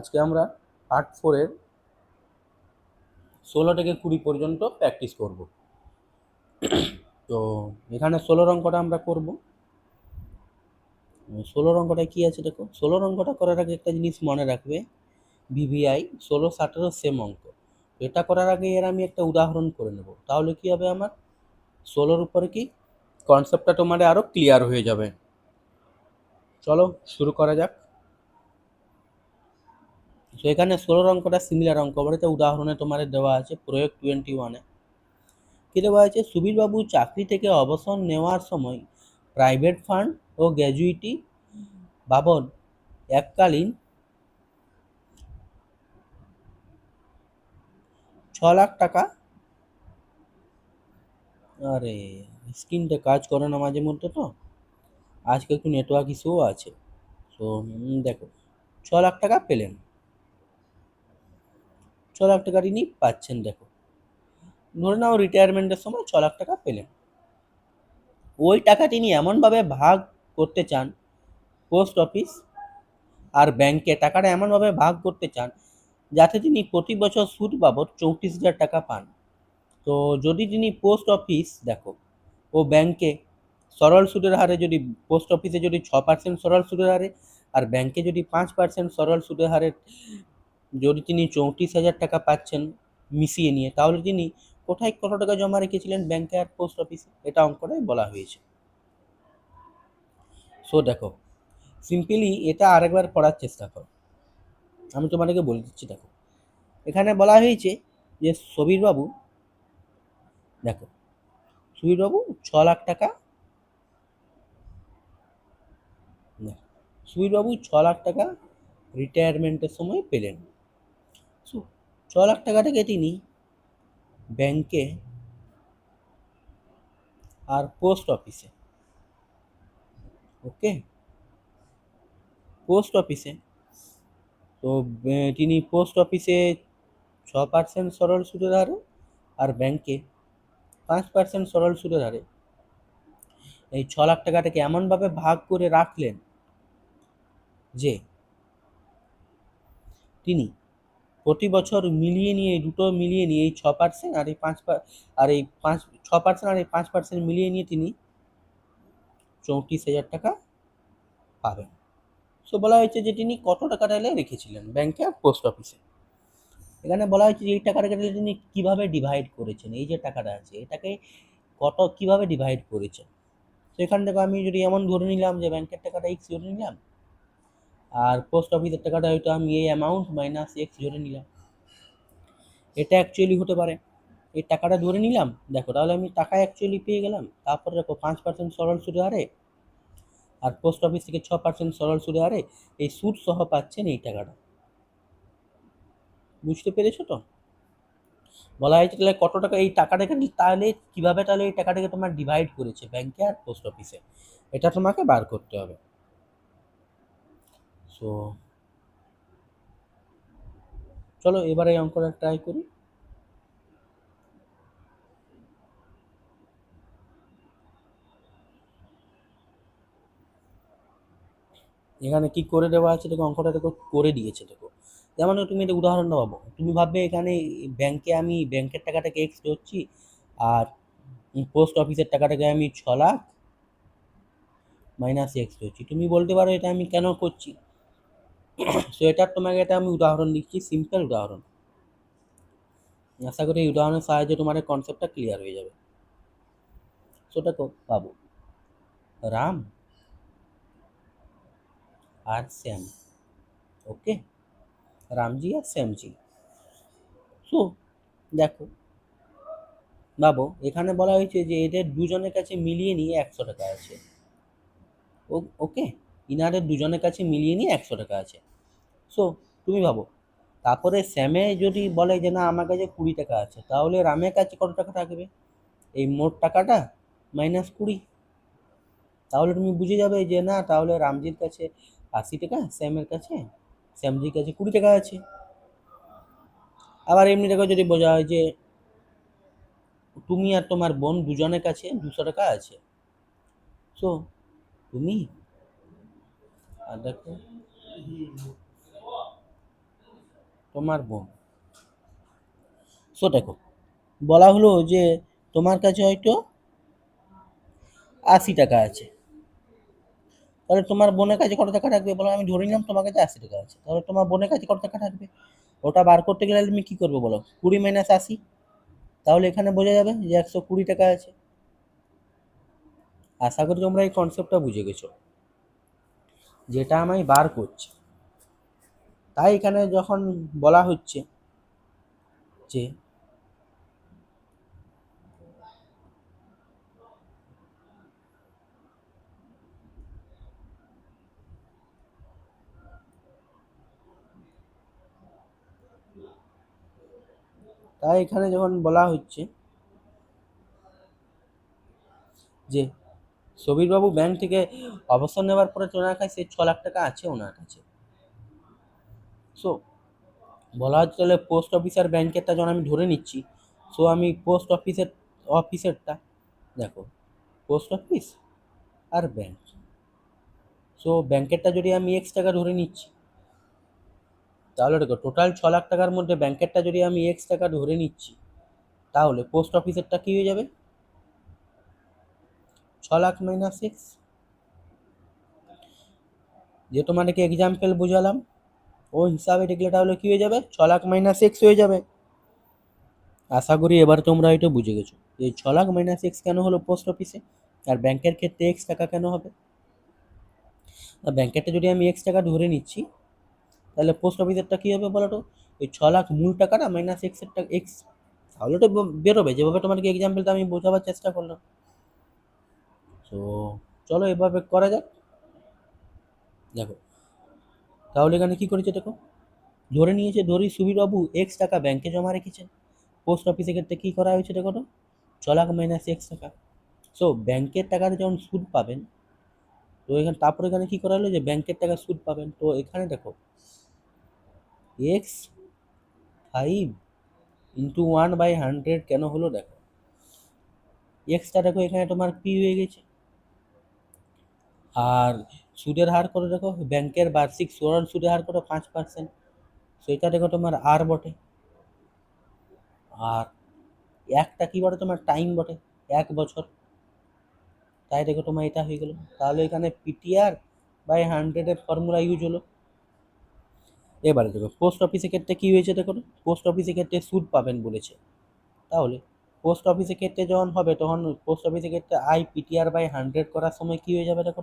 আজকে আমরা পার্ট 4-এর 16 থেকে 20 পর্যন্ত প্র্যাকটিস করব। তো এখানে 16 অঙ্কটা আমরা করব। 16 অঙ্কটায় কি আছে দেখো। 16 অঙ্কটা করার আগে একটা জিনিস মনে রাখবে, ভিভিআই 16, 17 সেম অঙ্ক। এটা করার আগে এর আমি একটা উদাহরণ করে নেব, তাহলে কি হবে, আমার 16-র উপরে কি কনসেপ্টটা তোমার আরো ক্লিয়ার হয়ে যাবে। চলো শুরু করা যাক। তো এখানে 16 অঙ্কটা সিমিলার অঙ্ক, বাড়িতে উদাহরণে তোমাদের দেওয়া আছে প্রয়োগ 21-এ কি দেওয়া আছে, সুবীরবাবু চাকরি থেকে অবসর নেওয়ার সময় প্রাইভেট ফান্ড ও গ্র্যাজুইটি বাবদ এককালীন 6 লাখ টাকা। আরে স্ক্রিনটা কাজ করে না মাঝে মধ্যে, তো আজকে একটু নেটওয়ার্ক ইস্যুও আছে। তো দেখো, 6 লাখ টাকা পেলেন, 6 লাখ টাকা তিনি পাচ্ছেন। দেখো, ধরে নাও রিটায়ারমেন্টের সময় 6 লাখ টাকা পেলেন। ওই টাকা তিনি এমনভাবে ভাগ করতে চান, পোস্ট অফিস আর ব্যাংকে টাকাটা এমনভাবে ভাগ করতে চান যাতে তিনি প্রতি বছর সুদ বাবদ 34,000 টাকা পান। তো যদি তিনি পোস্ট অফিস দেখো ও ব্যাংকে সরল সুদের হারে, যদি পোস্ট অফিসে যদি 6% সরল সুদের হারে আর ব্যাংকে যদি 5% সরল সুদের হারে যদি তিনি 34,000 টাকা পাচ্ছেন মিশিয়ে নিয়ে, তাহলে তিনি কোথায় কত টাকা জমা রেখেছিলেন, ব্যাংকে আর পোস্ট অফিসে, এটা অঙ্কটাই বলা হয়েছে। সো দেখো, সিম্পলি এটা আরেকবার পড়ার চেষ্টা করো, আমি তোমাদেরকে বলে দিচ্ছি। দেখো, এখানে বলা হয়েছে যে সুবীরবাবু, দেখো সুবীরবাবু 6 লাখ টাকা, সুবীরবাবু 6 লাখ টাকা রিটায়ারমেন্টের সময় পেলেন। 6 লাখ টাকা থেকে তিনি ব্যাংকে আর পোস্ট অফিসে, ওকে, পোস্ট অফিসে, তো তিনি পোস্ট অফিসে 6% সরল সুদের হারে আর ব্যাংকে 5% সরল সুদের হারে এই 6 লাখ টাকাটাকে এমনভাবে ভাগ করে রাখলেন যে তিনি প্রতি বছর মিলিয়ে নিয়ে, দুটো মিলিয়ে নিয়ে এই 6% আর এই 6% আর এই 5% মিলিয়ে নিয়ে তিনি 34,000 টাকা পাবেন। সো বলা হয়েছে যে তিনি কত টাকা তাহলে রেখেছিলেন ব্যাংকে আর পোস্ট অফিসে। এখানে বলা হয়েছে যে এই টাকাটাকে তিনি কিভাবে ডিভাইড করেছেন, এই যে টাকাটা আছে এটাকে কিভাবে ডিভাইড করেছেন। তো এখান থেকে আমি যদি এমন ধরে নিলাম যে ব্যাংকের টাকাটা এক্স ধরে নিলাম আর পোস্ট অফিসের টাকাটা হয়তো আমি এই অ্যামাউন্ট মাইনাস এক্স ধরে নিলাম, এটা অ্যাকচুয়ালি হতে পারে। এই টাকাটা ধরে নিলাম, দেখো তাহলে আমি টাকা অ্যাকচুয়ালি পেয়ে গেলাম। তারপরে দেখো 5% সরল সুদের হারে আর পোস্ট অফিস থেকে 6% সরল সুদের হারে এই সুদ সহ পাচ্ছেন এই টাকাটা। বুঝতে পেরেছো তো? বলা হয়েছে তাহলে কত টাকা এই টাকাটাকে, তাহলে কিভাবে তাহলে এই টাকাটাকে তোমার ডিভাইড করেছে ব্যাংকে আর পোস্ট অফিসে, এটা তোমাকে বার করতে হবে। সো চলো এবারে এই অঙ্কটা ট্রাই করি। এখানে কি করে দেওয়া আছে দেখো, অঙ্কটা দেখো করে দিয়েছে। দেখো যেমন তুমি একটা উদাহরণ পাবো, তুমি ভাববে এখানে ব্যাংকে আমি ব্যাংকের টাকাটাকে এক্স ধরছি আর পোস্ট অফিসের টাকাটাকে আমি 6 লাখ মাইনাস এক্স ধরছি। তুমি বলতে পারো এটা আমি কেন করছি। সো এটার তোমাকে এটা আমি উদাহরণ দিচ্ছি, সিম্পল উদাহরণ। আশা করি এই উদাহরণের সাহায্যে তোমার কনসেপ্টটা ক্লিয়ার হয়ে যাবে। সো দেখো পাবো রাম আর শ্যাম, ওকে, রামজি আর শ্যামজি। সো দেখো ভাবো, এখানে বলা হয়েছে যে এদের দুজনের কাছে মিলিয়ে নিয়ে 100 টাকা আছে, ওকে, ইনাদের দুজনের কাছে মিলিয়ে নিয়ে 100 টাকা আছে। সো তুমি ভাবো, তারপরে শ্যামে যদি বলে যে না আমার কাছে 20 টাকা আছে, তাহলে রামের কাছে কত টাকা থাকবে, এই মোট টাকাটা মাইনাস 20। তাহলে তুমি বুঝে যাবে যে না, তাহলে রামজির কাছে 80 টাকা, শ্যামজির কাছে 20 টাকা আছে। আবার এমনি টাকা যদি বোঝা হয় যে তুমি আর তোমার বোন দুজনের কাছে 200 টাকা আছে। সো তুমি আর দেখো তোমার বোন। সো দেখো, বলা হলো যে তোমার কাছে হয়তো 80 টাকা আছে, তাহলে তোমার বোনের কাছে কত টাকা থাকবে বলো? আমি ধরে নিলাম তোমার কাছে 80 টাকা আছে, তাহলে তোমার বোনের কাছে কত টাকা থাকবে? ওটা বার করতে গেলে তুমি কি করবে বলো? 20 - 80, তাহলে এখানে বোঝা যাবে যে 120 টাকা আছে। আশা করি তোমরা এই কনসেপ্টটা বুঝে গেছো, যেটা আমি বার করছি। তাই এখানে যখন বলা হচ্ছে যে তাই এখানে যখন বলা হচ্ছে যে সবিরবাবু ব্যাংক থেকে অবসর নেওয়ার পরে ওনার কাছে 6 লাখ টাকা আছে ওনার কাছে। সো বলা হচ্ছে তাহলে পোস্ট অফিস আর ব্যাংকেরটা যখন আমি ধরে নিচ্ছি, সো আমি অফিসেরটা দেখো, পোস্ট অফিস আর ব্যাংক, সো ব্যাংকেরটা যদি আমি টাকা ধরে নিচ্ছি, তাহলে দেখো টোটাল 6 লাখ টাকার মধ্যে ব্যাংকেরটা যদি আমি টাকা ধরে নিচ্ছি, তাহলে পোস্ট অফিসেরটা কি হয়ে যাবে? 6 লাখ -X, যে তোমাদেরকে এক্সাম্পল বোঝালাম ও হিসাবে দেখলে তাহলে কি হয়ে যাবে? 6 লাখ -X হয়ে যাবে। আশা করি এবার তোমরা এটা বুঝে গেছো এই 6 লাখ -X কেন হলো পোস্ট অফিসে, আর ব্যাংকের ক্ষেত্রে টাকা কেন হবে। আর ব্যাংকেরটা যদি আমি টাকা ধরে নিচ্ছি, তাহলে পোস্ট অফিসেরটা কি হবে বলো তো? এই 6 লাখ মূল টাকাটা মাইনাস এক্সেরটা তাহলে তো বেরোবে, যেভাবে তোমাদেরকে এক্সাম্পলটা আমি বোঝাবার চেষ্টা করলাম। তো চলো এভাবে করা যাক। দেখো, তাহলে এখানে কি করেছে দেখো, ধরে নিয়েছে সুবীরবাবু টাকা ব্যাংকে জমা রেখেছেন। পোস্ট অফিসের ক্ষেত্রে কি করা হয়েছে দেখো তো, 6 লাখ -X টাকা। সো ব্যাংকের টাকাতে যখন সুদ পাবেন, তো এখানে তারপরে এখানে কি করা হলো যে ব্যাংকের টাকা সুদ পাবেন, তো এখানে দেখো x5 × 1/100 কেন হলো দেখো, এক্সটা দেখো এখানে তোমার পি হয়ে গেছে, আর সুদের হার করে দেখো ব্যাংকের বার্ষিক সরল সুদের হার কত 5%, সেটা দেখো তোমার আর বটে, আর একটা কি বটে তোমার টাইম বটে 1 বছর, তাই দেখো তোমার এটা হয়ে গেল। তাহলে এখানে PTR/100 এর ফর্মুলা ইউজ হলো। এবারে দেখো পোস্ট অফিসের ক্ষেত্রে কি হয়েছে দেখো, পোস্ট অফিসের ক্ষেত্রে সুদ পাবেন বলেছে, তাহলে পোস্ট অফিসের ক্ষেত্রে যখন হবে তখন পোস্ট অফিসের ক্ষেত্রে PTR/100 করার সময় কি হয়ে যাবে দেখো,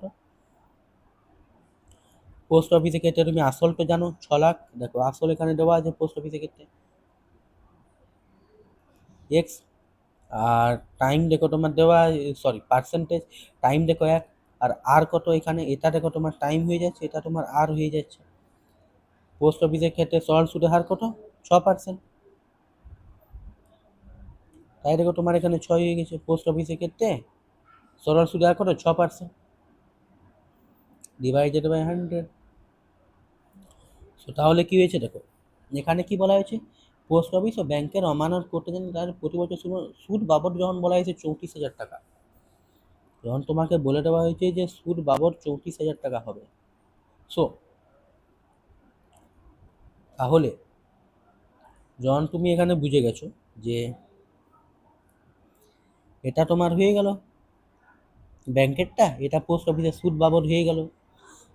পোস্ট অফিসের ক্ষেত্রে তুমি আসল তো জানো 6 লাখ, দেখো আসল এখানে দেওয়া আছে পোস্ট অফিসের ক্ষেত্রে এক্স, আর টাইম দেখো তোমার দেওয়া, সরি পার্সেন্টেজ, টাইম দেখো 1, আর আর কত এখানে, এটা দেখো তোমার টাইম হয়ে যাচ্ছে, এটা তোমার আর হয়ে যাচ্ছে। পোস্ট অফিসের ক্ষেত্রে সরল সুদের হার কত 6%, তাই দেখো তোমার এখানে 6 হয়ে গেছে। পোস্ট অফিসের ক্ষেত্রে সরল সুদের হার কত 6%, /100। তো তাহলে কি হয়েছে দেখো, এখানে কি বলা হয়েছে, পোস্ট অফিস ও ব্যাংকের অমানত করতে দেন তার প্রতি বছর সুদ বাবদ যখন বলা হয়েছে 34,000 টাকা, যখন তোমাকে বলে দেওয়া হয়েছে যে সুদ বাবদ 34,000 টাকা হবে। সো তাহলে যখন তুমি এখানে বুঝে গেছো যে এটা তোমার হয়ে গেল ব্যাংকেরটা, এটা পোস্ট অফিসের সুদ বাবদ হয়ে গেল,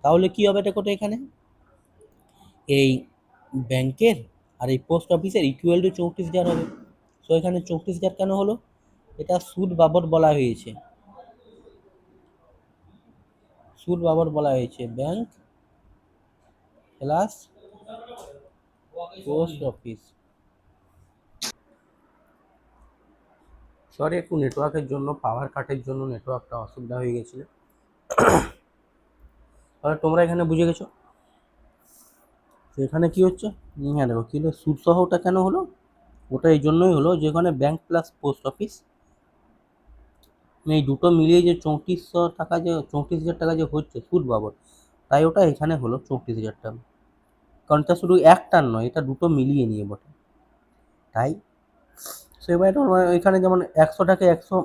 তাহলে কি হবে দেখো তো এখানে এই ব্যাংকের আর এই পোস্ট অফিসের ইকুয়াল টু 34,000 হবে। সো এখানে 34,000 কেন হলো, এটা সুদ বাবদ বলা হয়েছে, সুদ বাবদ বলা হয়েছে bank plus post office. Sorry একটু নেটওয়ার্কের জন্য, পাওয়ার কাটের জন্য নেটওয়ার্কটা অসুবিধা হয়ে গেছিল। তাহলে তোমরা এখানে বুঝে গেছো তো এখানে কি হচ্ছে। হ্যাঁ দেখো কি হলো, সুদ সহটা কেন হলো, ওটা এই জন্যই হলো যেখানে ব্যাংক প্লাস পোস্ট অফিস, এই দুটো মিলিয়ে যে 3400 টাকা, যে 34,000 টাকা যে হচ্ছে সুদ বাবদ, তাই ওটা এখানে হলো 34,000 টাকা, কারণ এটা শুধু একটার নয়, এটা দুটো মিলিয়ে নিয়ে বটে। তাই সেবার এখানে যেমন 100টাকে 100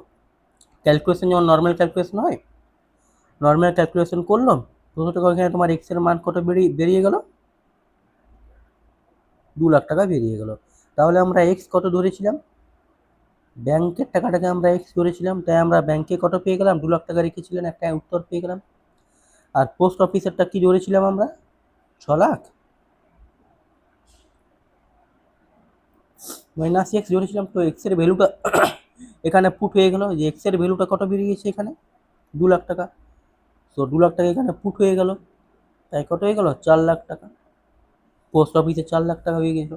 ক্যালকুলেশন, যেমন নর্মাল ক্যালকুলেশন হয়, নর্মাল ক্যালকুলেশন করলাম 200 টাকা, এখানে তোমার এক্সের মান কত বেরিয়ে গেল 2 লাখ টাকা বেরিয়ে গেল। তাহলে আমরা এক্স কত ধরেছিলাম? ব্যাংকের টাকাটাকে আমরা এক্স ধরেছিলাম, তাই আমরা ব্যাংকে কত পেয়ে গেলাম? 2 লাখ টাকা রেখেছিলেন, একটা উত্তর পেয়ে গেলাম। আর পোস্ট অফিসেরটা কি ধরেছিলাম আমরা? 6 লাখ মাইনাস এক্স ধরেছিলাম। তো এক্স এর ভ্যালুটা এখানে পুট হয়ে গেল, যে এক্স এর ভ্যালুটা কত বেরিয়েছে এখানে? 2 লাখ টাকা। তো 2 লাখ টাকা এখানে পুট হয়ে গেল, তাই কত হয়ে গেল? 4 লাখ টাকা। পোস্ট অফিসে 4 লাখ টাকা হয়ে গেল।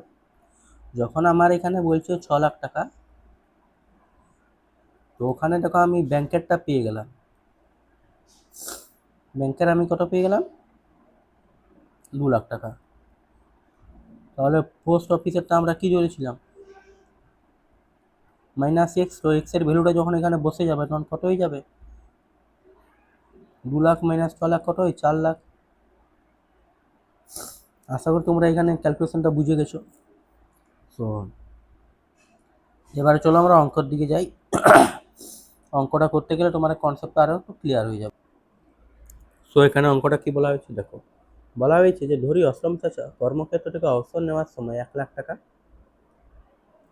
যখন আমার এখানে বলছে 6 লাখ টাকা, তো ওখানে দেখো আমি ব্যাংকেরটা পেয়ে গেলাম। ব্যাংকের আমি কত পেয়ে গেলাম? 2 লাখ টাকা। তাহলে পোস্ট অফিসেরটা আমরা কি ধরেছিলাম? Minus x. তো এক্স এর ভ্যালুটা যখন এখানে বসে যাবে তখন কত হয়ে যাবে? 2 লাখ মাইনাস 6 লাখ কত হয়? 4 লাখ। আশা করি তোমরা এখানে ক্যালকুলেশনটা বুঝে গেছো। তো এবারে চলো আমরা অঙ্কের দিকে যাই। অঙ্কটা করতে গেলে তোমার কনসেপ্টটা আরও একটু ক্লিয়ার হয়ে যাবে। সো এখানে অঙ্কটা কি বলা হয়েছে দেখো। বলা হয়েছে যে ধরি অসলম চাচা কর্মক্ষেত্র থেকে অবসর নেওয়ার সময় 1 লাখ টাকা,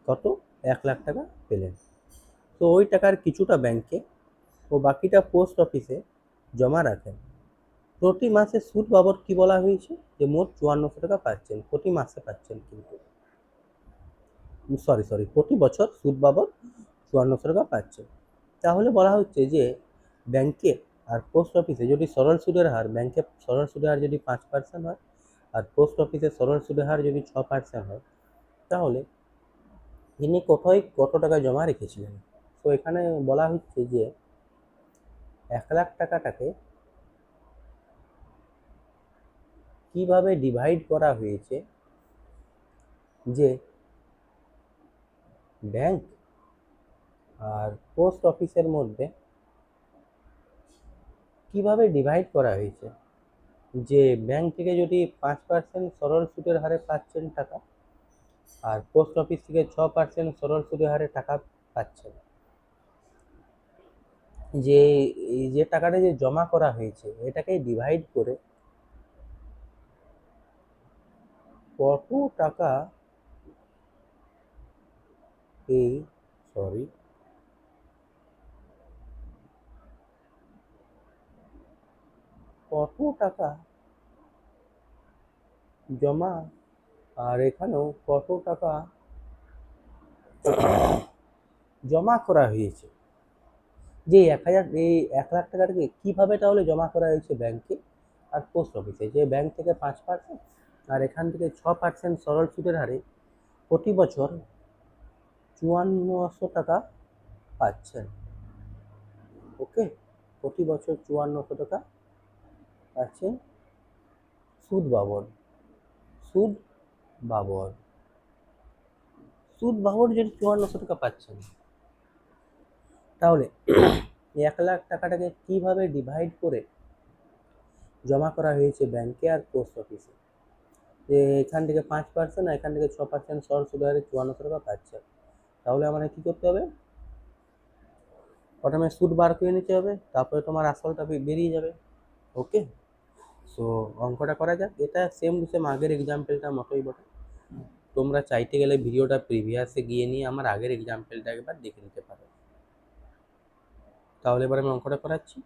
কত? 1 লাখ টাকা পেলেন। তো ওই টাকার কিছুটা ব্যাংকে ও বাকিটা পোস্ট অফিসে জমা রাখেন। প্রতি মাসে সুদ বাবদ কি বলা হয়েছে? যে মোট 5400 টাকা পাচ্ছেন, প্রতি মাসে পাচ্ছেন, কিন্তু সরি প্রতি বছর সুদ বাবদ 5400 টাকা পাচ্ছেন। তাহলে বলা হচ্ছে যে ব্যাংকে আর পোস্ট অফিসে যদি সরল সুদের হার, ব্যাংকে সরল সুদের হার যদি 5% হয় আর পোস্ট অফিসে সরল সুদের হার যদি 6% হয়, তাহলে ইনি কোথায় কত টাকা জমা রেখেছিলেন। তো এখানে বলা হচ্ছে যে 1 লাখ টাকাটাকে কিভাবে ডিভাইড করা হয়েছে, যে ব্যাংক আর পোস্ট অফিসের মধ্যে কিভাবে ডিভাইড করা হয়েছে। যে ব্যাংক থেকে যদি 5% সরল সুদের হারে পাচ্ছেন টাকা আর পোস্ট অফিস থেকে 6% সরল সুদের হারে টাকা পাচ্ছেন, যে এই যে টাকাটা যে জমা করা হয়েছে এটাকে ডিভাইড করে কত টাকা এই সরি কত টাকা জমা, আর এখানেও কত টাকা জমা করা হয়েছে, যে 1 লাখ টাকাটাকে কিভাবে তাহলে জমা করা হয়েছে ব্যাংকে আর পোস্ট অফিসে। যে ব্যাংক থেকে 5% আর এখান থেকে 6% সরল সুদের হারে প্রতি বছর 5400 টাকা পাচ্ছেন। ওকে, প্রতি বছর 5400 টাকা পাচ্ছেন সুদ বাবদ। সুদ বাবদ সুদ বাবদ যদি 5400 টাকা পাচ্ছেন, তাহলে 1 লাখ টাকাটাকে কিভাবে ডিভাইড করে জমা করা হয়েছে ব্যাংকে আর পোস্ট অফিসে। যে এখান থেকে 5% আর এখান থেকে 6% সরল সুদের হারে 5400 টাকা পাচ্ছে। তাহলে আমাদের কী করতে হবে? প্রথমে সুদ বার করে নিতে হবে, তারপরে তোমার আসলটা বেরিয়ে যাবে। ওকে, সো অঙ্কটা করা যাক। এটা সেম টু সেম আগের এক্সাম্পলটার মতোই বটে। তোমরা চাইতে গেলে ভিডিওটা প্রিভিয়াসে গিয়ে নিয়ে আমার আগের এক্সাম্পলটা একবার দেখে নিতে পারো। তাহলে এবার আমি অঙ্কটা করাচ্ছি।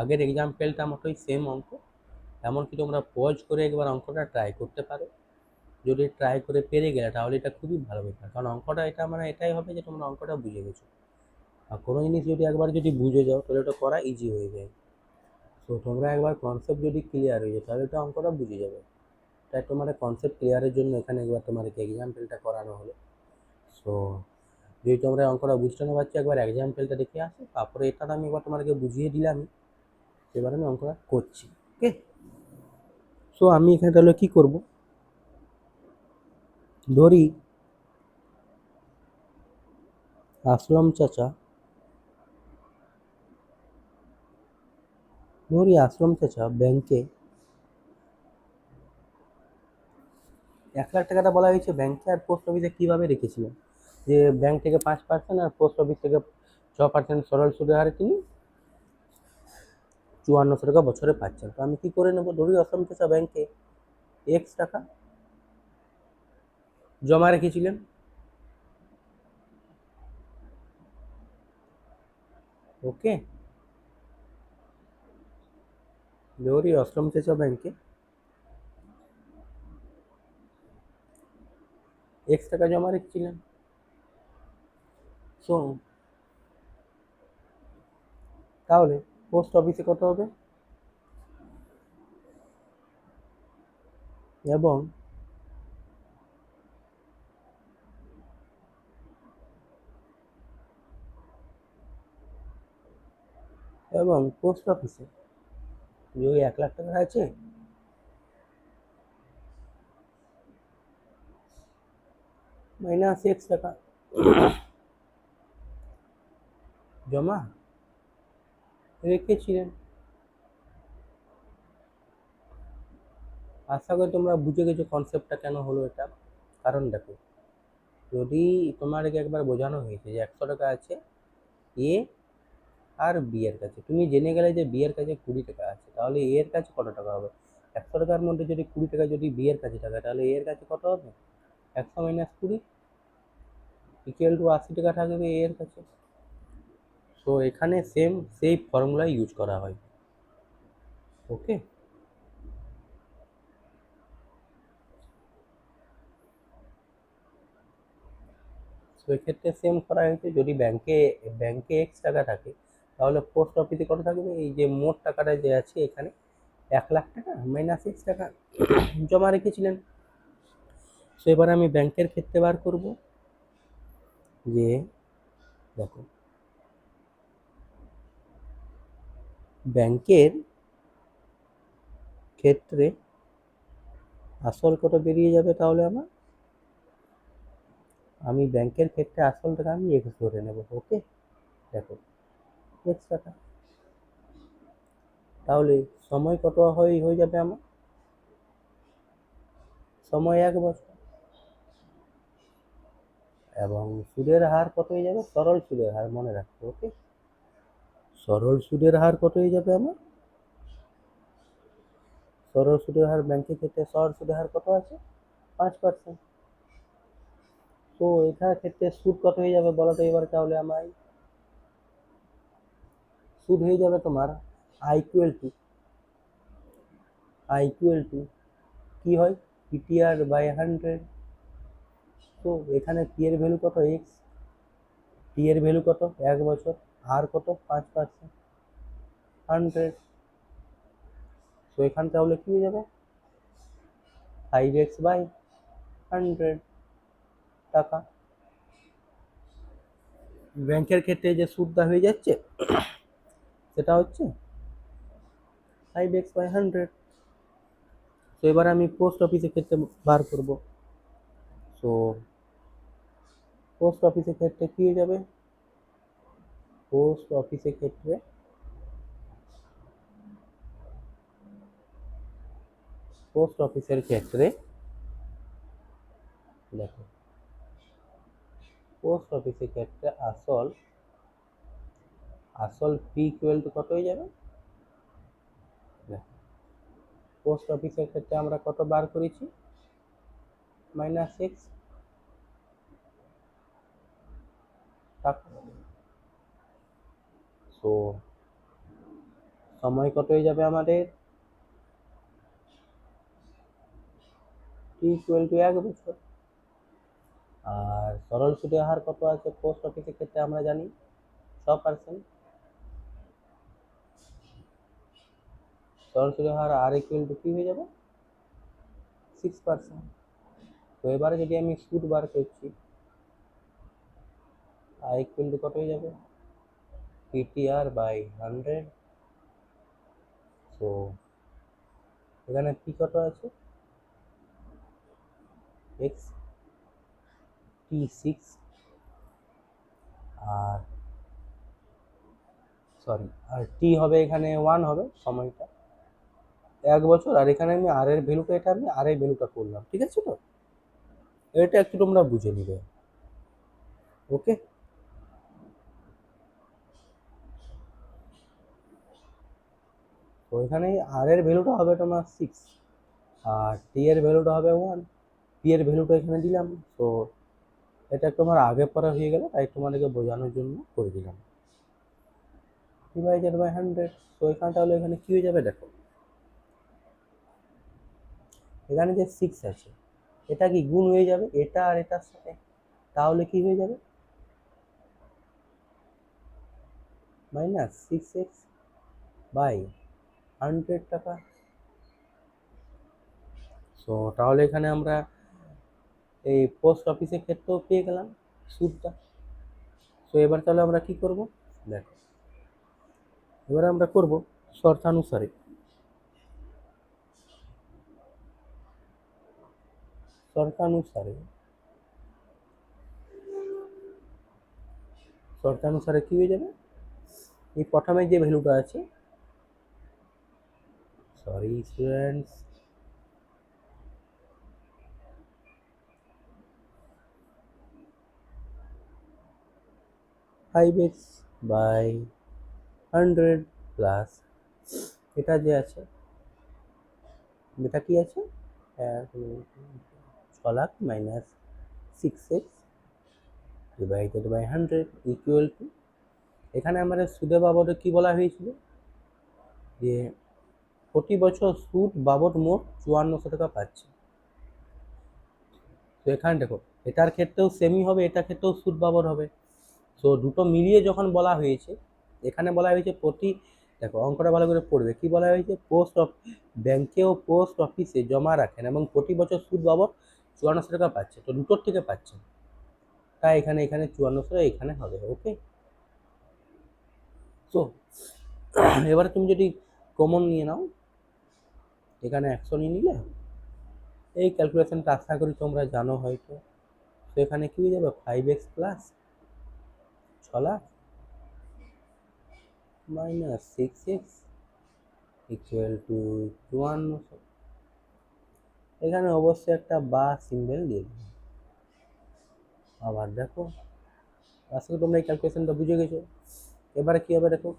আগের এক্সাম্পলটা মতোই সেম অঙ্ক, এমনকি তোমরা পজ করে একবার অঙ্কটা ট্রাই করতে পারো। যদি ট্রাই করে পেরে গেলে তাহলে এটা খুবই ভালো ব্যাপার, কারণ অঙ্কটা এটা মানে এটাই হবে যে তোমরা অঙ্কটা বুঝে গেছো। আর কোনো জিনিস যদি একবার যদি বুঝে যাও তাহলে ওটা করা ইজি হয়ে যায়। তো তোমরা একবার কনসেপ্ট যদি ক্লিয়ার হয়ে যায় তাহলে তো অঙ্কটা বুঝে যাবে। তাই তোমার কনসেপ্ট ক্লিয়ারের জন্য এখানে একবার তোমাদেরকে এক্সাম্পলটা করানো হলো। সো যদি তোমরা অঙ্কটা বুঝতে না পারছো একবার এক্সাম্পলটা দেখে আসো, তারপরে এটা আমি একবার তোমাদেরকে বুঝিয়ে দিলাম, এবার আমি অঙ্কটা করছি। ওকে, সো আমি এখানে তাহলে কী করব, ধরি আসলম চাচা ব্যাংকে 1 লাখ টাকাটা বলা হয়েছে ব্যাংকে আর পোস্ট অফিসে কীভাবে রেখেছিলেন। যে ব্যাংক থেকে 5% আর পোস্ট অফিস থেকে 6% সরল সুদের হারে তিনি 5400 টাকা বছরে পাচ্ছেন। তো আমি কী করে নেবো? ধরি অসম চাচা ব্যাংকে এক্স টাকা জমা রেখেছিলেন। ওকে, দেওরি অষ্টম চেঁচা ব্যাংকে এক্স টাকা জমা রেখেছিলেন। সো তাহলে পোস্ট অফিসে কত হবে, এবং পোস্ট অফিসে যে ওই 1 লাখ টাকা আছে, মাইনাস এক্স টাকা জমা রেখেছিলেন। আশা করি তোমরা বুঝে গেছো কনসেপ্টটা কেন হলো এটা। কারণ দেখো, যদি তোমাদেরকে একবার বোঝানো হয়েছে যে 100 টাকা আছে এ আর বি এর কাছে, তুমি জেনে গেলে যে বি এর কাছে 20 টাকা আছে, তাহলে এ এর কাছে কত টাকা হবে? 100 টাকার মধ্যে যদি 20 টাকা যদি বি এর কাছে থাকে, তাহলে এ এর কাছে কত হবে? 100 - 20 ইকুয়াল টু 80 টাকা থাকবে এ এর কাছে। সো এখানে সেম সেই ফর্মুলা ইউজ করা হয়। ওকে, তো এক্ষেত্রে সেম করা হয়েছে। যদি ব্যাংকে ব্যাংকে এক্স টাকা থাকে, তাহলে পোস্ট অফিসে কত থাকবে? এই যে মোট টাকাটা যে আছে এখানে 1 লাখ টাকা মাইনাস এক্স টাকা জমা রেখেছিলেন। সো এবার আমি ব্যাংকের ক্ষেত্রে বার করব যে, দেখো, ব্যাংকের ক্ষেত্রে আসল কত বেরিয়ে যাবে, তাহলে আমি ব্যাংকের ক্ষেত্রে আসল টাকা আমি এক্স ধরে নেব। ওকে, দেখো এক্স টাকা, তাহলে সময় কত হয়ে যাবে আমার? সময় 1 বছর, এবং সুদের হার কত হয়ে যাবে? সরল সুদের হার মনে রাখবো। ওকে, সরল সুদের হার কত হয়ে যাবে আমার? সরল সুদের হার ব্যাংকের ক্ষেত্রে সরল সুদের হার কত আছে? 5%। তো এটার ক্ষেত্রে সুদ কত হয়ে যাবে বলো তো এবার তাহলে আমায়? সুদ হয়ে যাবে তোমার আই ইকুয়াল টু কি হয়, পিটিআর বাই 100। তো এখানে পি এর ভ্যালু কত? এক্স। টি এর ভ্যালু কত? 1 বছর। আর কত? 5%, 100। তো এখান তাহলে কি হয়ে যাবে? 5x/100 টাকা। ব্যাংকের ক্ষেত্রে যে সুদটা হয়ে যাচ্ছে সেটা হচ্ছে 5x/100। তো এবার আমি পোস্ট অফিসের ক্ষেত্রে বার করব। সো পোস্ট অফিসের ক্ষেত্রে কি হয়ে যাবে? পোস্ট অফিসের ক্ষেত্রে পোস্ট অফিসের ক্ষেত্রে দেখো, পোস্ট অফিসের ক্ষেত্রে আসল পি ইকুয়াল টু কত হয়ে যাবে? দেখো, পোস্ট অফিসের ক্ষেত্রে আমরা কত বার করেছি? -x টাকা। সো সময় কত হয়ে যাবে আমাদের? টি ইকুয়াল টু 1 বছর। আর সরল সুদের হার কত আছে পোস্ট অফিসের ক্ষেত্রে আমরা জানি? 6%। সরল সুদের হার আর ইকুয়াল টু কি হয়ে যাবে? 6%। তো এবারে যদি আমি সুদ বার করছি, আই ইকুয়াল টু কত হয়ে যাবে? PTR by 100। তো এখানে পি কত আছে? এক্স টি 6, আর আর টি হবে এখানে 1 হবে সময়টা 1 বছর। আর এখানে আমি আর এর ভ্যালুটা, এটা আমি আর এর ভ্যালুটা করলাম, ঠিক আছে? তো এটা একটু তোমরা বুঝে নিবে। ওকে, তো এখানে আর এর ভ্যালুটা হবে তোমার 6, আর টি এর ভ্যালুটা হবে 1, পি এর ভ্যালুটা এখানে দিলাম। তো এটা একটু আমার আগে পরে হয়ে গেল, তাই তোমাদেরকে বোঝানোর জন্য করে দিলাম। Divided by 100। তো এখানে তাহলে এখানে কি হয়ে যাবে দেখো, এখানে যে 6 আছে এটা কি গুণ হয়ে যাবে এটা আর এটার সাথে, তাহলে কি হয়ে যাবে -6x বাই 100 টাকা। সো তাহলে এখানে আমরা এই পোস্ট অফিসের ক্ষেত্রেও পেয়ে গেলাম সুদটা। তো এবার তাহলে আমরা কি করব দেখো, এবারে আমরা করব শর্তানুসারে। শর্তানুসারে শর্তানুসারে কি হয়ে যাবে, এই প্রথমে যে ভ্যালুটা আছে, sorry students, 5x by 100 plus এটা যে আছে, এটা কি আছে 6 lakh minus 6x divided by 100 equal to, এখানে আমাদের সুদে বাবদে কি বলা হয়েছিল যে প্রতি বছর সুদ বাবদ মোট 5400 টাকা পাচ্ছে। তো এখানে দেখো এটার ক্ষেত্রেও সেমই হবে, এটার ক্ষেত্রেও সুদ বাবদ হবে। তো দুটো মিলিয়ে যখন বলা হয়েছে, এখানে বলা হয়েছে প্রতি, দেখো অঙ্কটা ভালো করে পড়বে, কি বলা হয়েছে ব্যাংকে ও পোস্ট অফিসে জমা রাখেন এবং প্রতি বছর সুদ বাবদ 5400 টাকা পাচ্ছে, তো দুটোর থেকে পাচ্ছেন, তাই এখানে এখানে 5400 এখানে হবে। ওকে, তো এবারে তুমি যদি কমন নিয়ে নাও, এখানে 100 নিয়ে নিলে, এই ক্যালকুলেশনটা আশা করি তোমরা জানো হয়তো। তো এখানে কি হয়ে যাবে 5x plus 6 lakh minus 6x equal to 5400। এখানে অবশ্যই একটা বা সিম্বল দিয়ে দেবো। আবার দেখো, আশা করি তোমরা এই ক্যালকুলেশনটা বুঝে গেছো। এবারে কি হবে দেখো,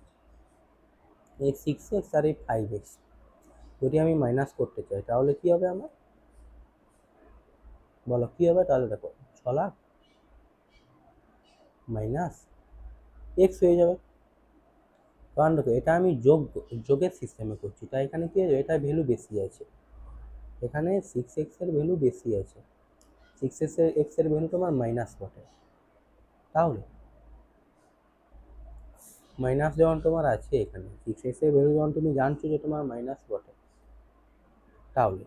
এই 6x আর এই 5x যদি আমি মাইনাস করতে চাই তাহলে কি হবে আমার, বলো কি হবে, তাহলে দেখো 6 লাখ মাইনাস এক্স হয়ে যাবে, কারণ দেখো এটা আমি যোগের সিস্টেমে করছি, তাই এখানে কি হয়ে যাবে, এটা ভ্যালু বেশি আছে, এখানে 6x এর ভ্যালু বেশি আছে, 6x এর ভ্যালু তোমার মাইনাস বটে, তাহলে মাইনাস যখন তোমার আছে এখানে 6x এর ভ্যালু যখন তুমি জানছো যে তোমার মাইনাস বটে, তাহলে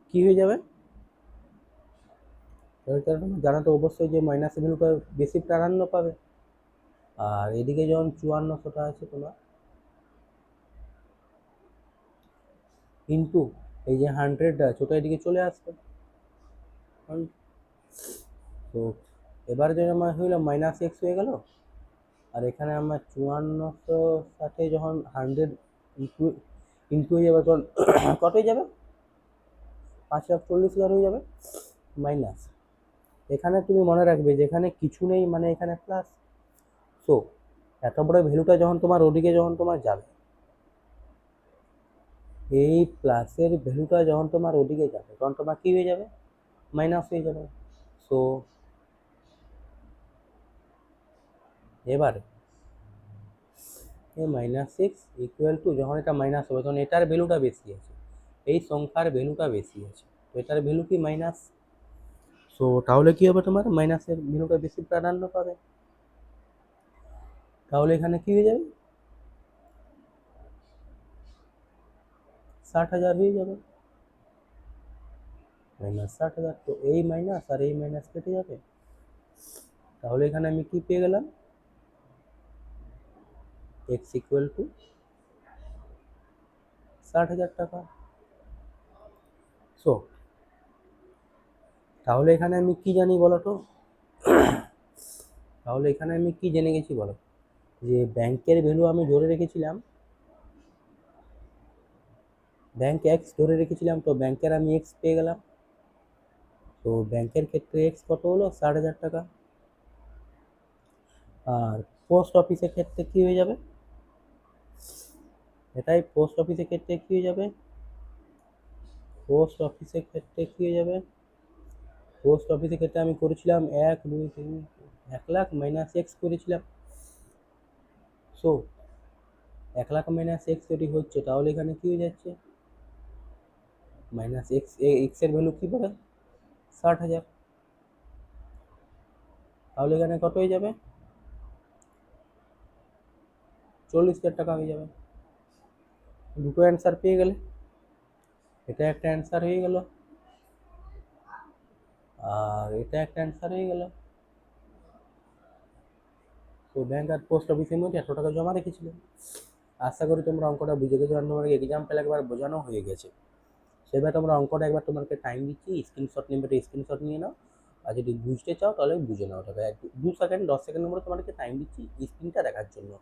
কি হয়ে যাবে, তোমার জানা তো অবশ্যই যে মাইনাসের ভ্যালুটা বেশি প্রাধান্য পাবে। আর এদিকে যখন 5400টা আছে তোমার ইন্টু এই যে 100টা আছে ওটা এদিকে চলে আসবে। তো এবার যদি আমার হইলো -x হয়ে গেল, আর এখানে আমার 5400 সাথে যখন 100 ইন্টু ইন্টু হয়ে যাবে তখন কত হয়ে যাবে, 5,40,000 হয়ে যাবে মাইনাস, এখানে তুমি মনে রাখবে যেখানে কিছু নেই মানে এখানে প্লাস। সো এত বড় ভ্যালুটা যখন তোমার ওদিকে যখন তোমার যাবে, এই প্লাসের ভ্যালুটা যখন তোমার ওদিকে যাবে তখন তোমার কি হয়ে যাবে, মাইনাস হয়ে যাবে। সো এবারে এই -6 ইকুয়াল টু, যখন এটা মাইনাস হবে তখন এটার ভ্যালুটা বেশি আছে, এই সংখ্যার ভ্যালুটা বেশি আছে, তো এটার ভ্যালু কি মাইনাস। সো তাহলে কি হবে, তোমার মাইনাসের ভ্যালুটা বেশি প্রাধান্য পাবে, তাহলে এখানে কি হয়ে যাবে 60,000 হয়ে যাবে, -60,000। তো এই মাইনাস আর এই মাইনাস কেটে যাবে, তাহলে এখানে আমি কি পেয়ে গেলাম, এক্স ইকুয়াল টু 60,000 টাকা। সো তাহলে এখানে আমি কি জানি বলো তো, তাহলে এখানে আমি কি জেনে গেছি বলো, যে ব্যাংকের ভ্যালু আমি ধরে রেখেছিলাম, ব্যাংক এক্স ধরে রেখেছিলাম, তো ব্যাংকের আমি এক্স পেয়ে গেলাম, তো ব্যাংকের ক্ষেত্রে এক্স কত হলো 60,000 টাকা। আর পোস্ট অফিসের ক্ষেত্রে কি হয়ে যাবে, এটাই পোস্ট অফিসের ক্ষেত্রে কি হয়ে যাবে পোস্ট অফিসের ক্ষেত্রে কী হয়ে যাবে, পোস্ট অফিসের ক্ষেত্রে আমি করেছিলাম 1 2 3 1 লাখ মাইনাস এক্স করেছিলাম। সো 1 লাখ মাইনাস এক্স যদি হচ্ছে, তাহলে এখানে কী হয়ে যাচ্ছে, মাইনাস এক্স, এক্সের ভ্যালু কী পাবে, 60,000। তাহলে এখানে কত হয়ে যাবে, 40,000 টাকা হয়ে যাবে। দুটো অ্যান্সার পেয়ে গেলে, এটা একটা অ্যান্সার হয়ে গেল আর এটা একটা অ্যান্সার হয়ে গেল। তো ব্যাংক আর পোস্ট অফিসের মধ্যে এত টাকা জমা রেখেছিল। আশা করি তোমরা অঙ্কটা বুঝে গেছো, কারণ তোমাকে এক্সাম্পল একবার বোঝানো হয়ে গেছে। সেবার তোমরা অঙ্কটা একবার তোমাকে টাইম দিচ্ছি, স্ক্রিনশট নেবে, স্ক্রিনশট নিয়ে নাও। আর যদি বুঝতে চাও তাহলে বুঝে নাও, তবে 2 সেকেন্ড 10 সেকেন্ডের মধ্যে তোমাদেরকে টাইম দিচ্ছি স্ক্রিনটা দেখার জন্য।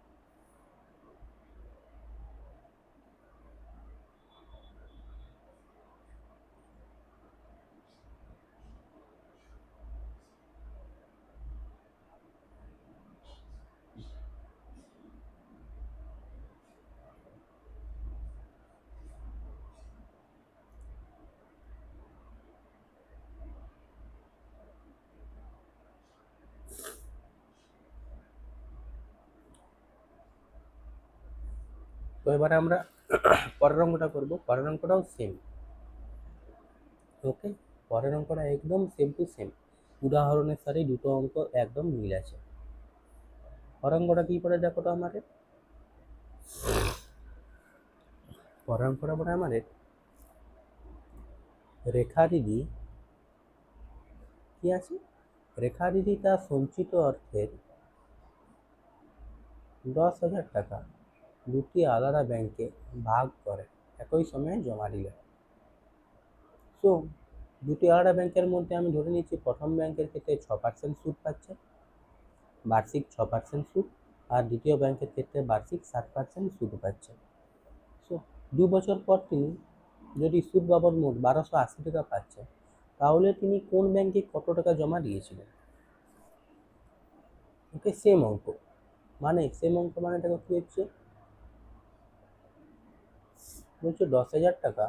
তো এবারে আমরা পরের অঙ্কটা করবো, পরের অঙ্কটাও সেম। ওকে, পরের অঙ্কটা একদম সেম টু সেম, উদাহরণের সাথে দুটো অঙ্ক একদম মিল আছে। পরের অঙ্কটা কী করে দেখো তো আমাদের, পরের অঙ্কটা পরে আমাদের রেখা দিদি কি আছে, রেখা দিদি তার সঞ্চিত অর্থের 10,000 টাকা দুটি আলাদা ব্যাংকে ভাগ করে একই সময়ে জমা দিলেন। সো দুটি আলাদা ব্যাংকের মধ্যে আমি ধরে নিচ্ছি প্রথম ব্যাংকের ক্ষেত্রে 6% সুদ পাচ্ছে, বার্ষিক 6% সুদ, আর দ্বিতীয় ব্যাংকের ক্ষেত্রে বার্ষিক 7% সুদ পাচ্ছে। সো 2 বছর পর তিনি যদি সুদ বাবদ মোট 1280 টাকা পাচ্ছে, তাহলে তিনি কোন ব্যাংকে কত টাকা জমা দিয়েছিলেন। ওকে, সেম অঙ্ক, মানে সেম অঙ্ক মানে দেখো কী হচ্ছে, বলছে 10,000 টাকা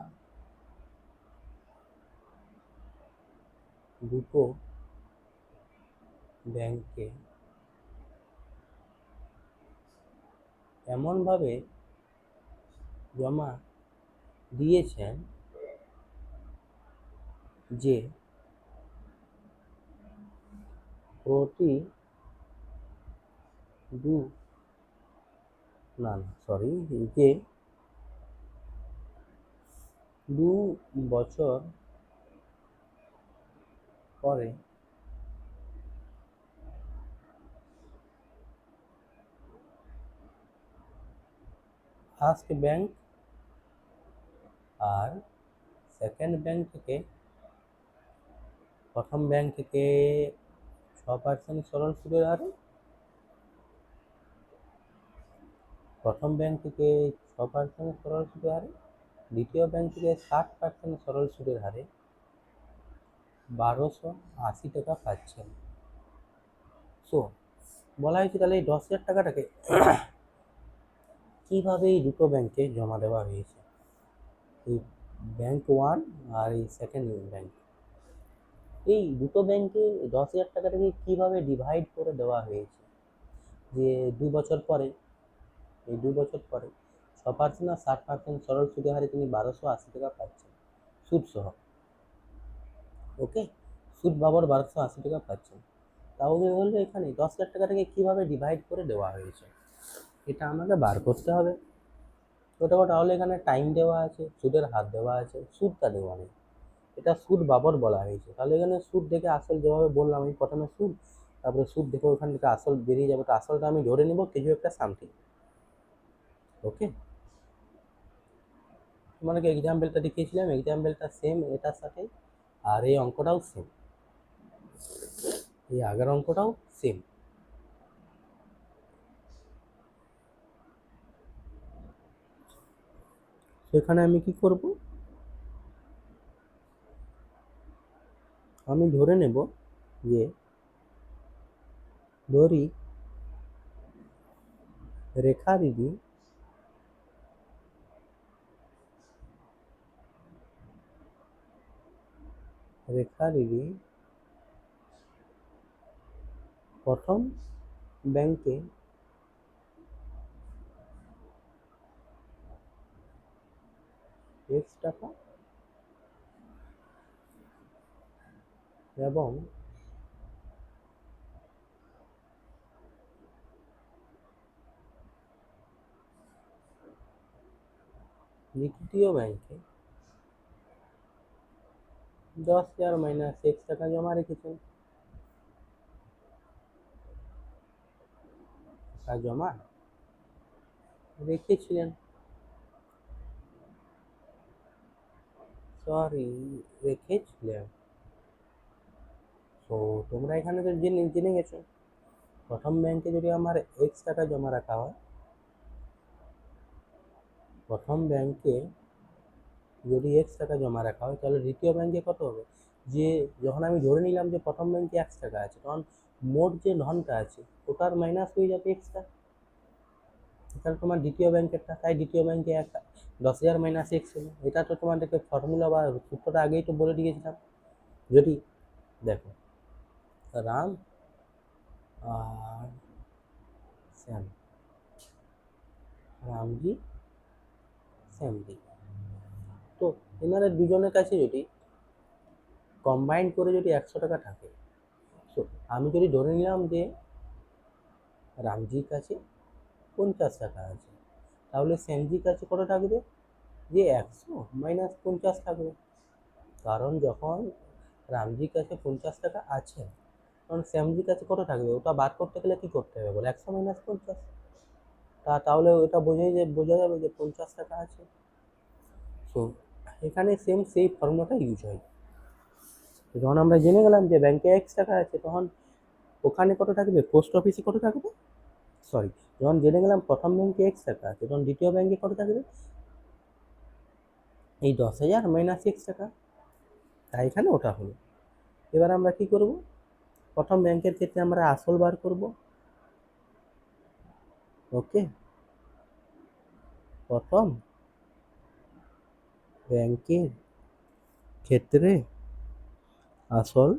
দুটো ব্যাংকে এমনভাবে জমা দিয়েছেন যে প্রতি দু না না সরি যে 2 বছর পরে ফার্স্ট ব্যাংক আর সেকেন্ড ব্যাংক থেকে, প্রথম ব্যাংক থেকে 6% সরল সুদের হারে, প্রথম ব্যাংক থেকে 6% সরল সুদের হারে, দ্বিতীয় ব্যাংক থেকে 7% সরল সুদের হারে 1280 টাকা পাচ্ছেন। সো বলা হয়েছে তাহলে এই 10,000 টাকাটাকে কীভাবে এই দুটো ব্যাংকে জমা দেওয়া হয়েছে, এই ব্যাংক ওয়ান আর এই সেকেন্ড ব্যাংক, এই দুটো ব্যাংকে 10,000 টাকাটাকে কীভাবে ডিভাইড করে দেওয়া হয়েছে। যে 2 বছর পরে, এই 2 বছর পরে 6% আর 7% সরল সুদের হারে তিনি 1280 টাকা পাচ্ছেন সুদ সহ। ওকে, সুদ বাবদ 1280 টাকা পাচ্ছেন, তাহলে হলে এখানে 10,000 টাকাটাকে কীভাবে ডিভাইড করে দেওয়া হয়েছে, এটা আমাকে বার করতে হবে। ওটা তাহলে এখানে টাইম দেওয়া আছে, সুদের হার দেওয়া আছে, সুদটা দেওয়া নেই, এটা সুদ বাবদ বলা হয়েছে। তাহলে এখানে সুদ দেখে আসল যেভাবে বললাম আমি প্রথমে সুদ, তারপরে সুদ দেখে ওখান থেকে আসল বেরিয়ে যাবে, তো আসলটা আমি ধরে নেব কিছু একটা সামথিং। ওকে, তোমাকে এক্সাম্পলটা দেখিয়েছিলাম, এক্সাম্পলটা সেম এটার সাথে, আর এই অঙ্কটাও সেম, এই আগের অঙ্কটাও সেম। সেখানে আমি কি করব, আমি ধরে নেব যে ধরি রেখা দিদি রেফারিরি প্রথম ব্যাংকে x টাকা এবং দ্বিতীয় ব্যাংকে 10,000 মাইনাস x টাকা জমা রেখেছেন। টাকা জমা রেখেছিলেন, রেখেছিলেন। তো তোমরা এখানে তো জেনে গেছো, প্রথম ব্যাংকে যদি আমার x টাকা জমা রাখা হয়, প্রথম ব্যাংকে যদি x টাকা জমা রাখা হয়, তাহলে দ্বিতীয় ব্যাংকে কত হবে? যে যখন আমি ধরে নিলাম যে প্রথম ব্যাংকে 1 টাকা আছে, তখন মোট যে ধনটা আছে ওটার মাইনাস হয়ে যাবে এক্সটা, তাহলে তোমার দ্বিতীয় ব্যাংকেরটা। তাই দ্বিতীয় ব্যাংকে 10,000 মাইনাস এক্স হলো। এটা তো তোমাদেরকে ফর্মুলা বা সূত্রটা আগেই তো বলে দিয়েছিলাম। যদি দেখো, রাম আর শ্যাম, রামজি শ্যামজি, তো এনারা দুজনের কাছে যদি কম্বাইন করে যদি 100 টাকা থাকে, তো আমি যদি ধরে নিলাম যে রামজির কাছে 50 টাকা আছে, তাহলে শ্যামজির কাছে কত থাকবে? যে 100 মাইনাস 50 থাকবে। কারণ যখন রামজির কাছে 50 টাকা আছে, তখন শ্যামজির কাছে কত থাকবে? ওটা বার করতে গেলে কি করতে হবে বলে? 100 মাইনাস 50। তাহলে ওটা বোঝা যাবে যে 50 টাকা আছে। তো এখানে সেম সেই ফর্মুলাটা ইউজ হয়। যখন আমরা জেনে গেলাম যে ব্যাংকে x টাকা আছে, তখন ওখানে কত থাকবে? পোস্ট অফিসে কত থাকবে? সরি, যখন জেনে গেলাম প্রথম ব্যাংকে x টাকা আছে, তখন দ্বিতীয় ব্যাংকে কত থাকবে? এই 10,000 মাইনাস x টাকা। তাই এখানে ওটা হলো। এবার আমরা কি করব? প্রথম ব্যাংকের ক্ষেত্রে আমরা আসল বার করব। ওকে, প্রথম ব্যাংকের ক্ষেত্রে আসল,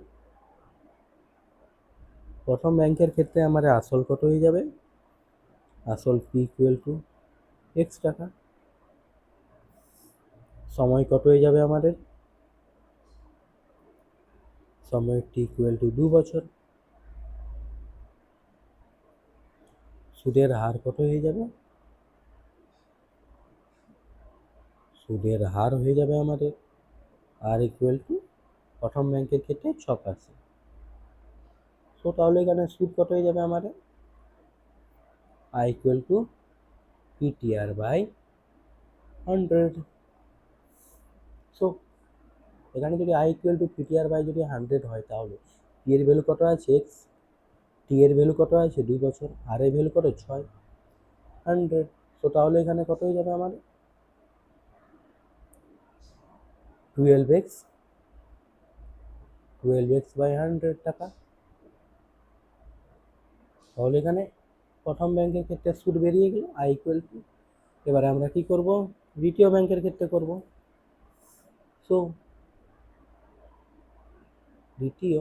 প্রথম ব্যাংকের ক্ষেত্রে আমাদের আসল কত হয়ে যাবে? আসল পি ইকুয়াল টু x টাকা। সময় কত হয়ে যাবে আমাদের? সময় টি ইকুয়াল টু 2 বছর। সুদের হার কত হয়ে যাবে? সুদের হার হয়ে যাবে আমাদের আর ইকুয়াল টু প্রথম ব্যাংকের ক্ষেত্রে 6%। সো তাহলে এখানে সুদ কত হয়ে যাবে আমাদের? I equal to PTR by 100। So এখানে যদি I equal to PTR by যদি 100 হয়, তাহলে পি এর ভ্যালু কত আছে? এক্স। টি এর ভ্যালু কত আছে? 2 বছর। আর এর ভ্যালু কত? 6, 100। সো তাহলে এখানে কত হয়ে যাবে আমাদের? 12x, 12x বাই 100 টাকা। তাহলে এখানে প্রথম ব্যাংকের ক্ষেত্রে সুদ বেরিয়ে গেল আই ইকুয়াল টু। এবারে আমরা কি করব? দ্বিতীয় ব্যাংকের ক্ষেত্রে করব। সো দ্বিতীয়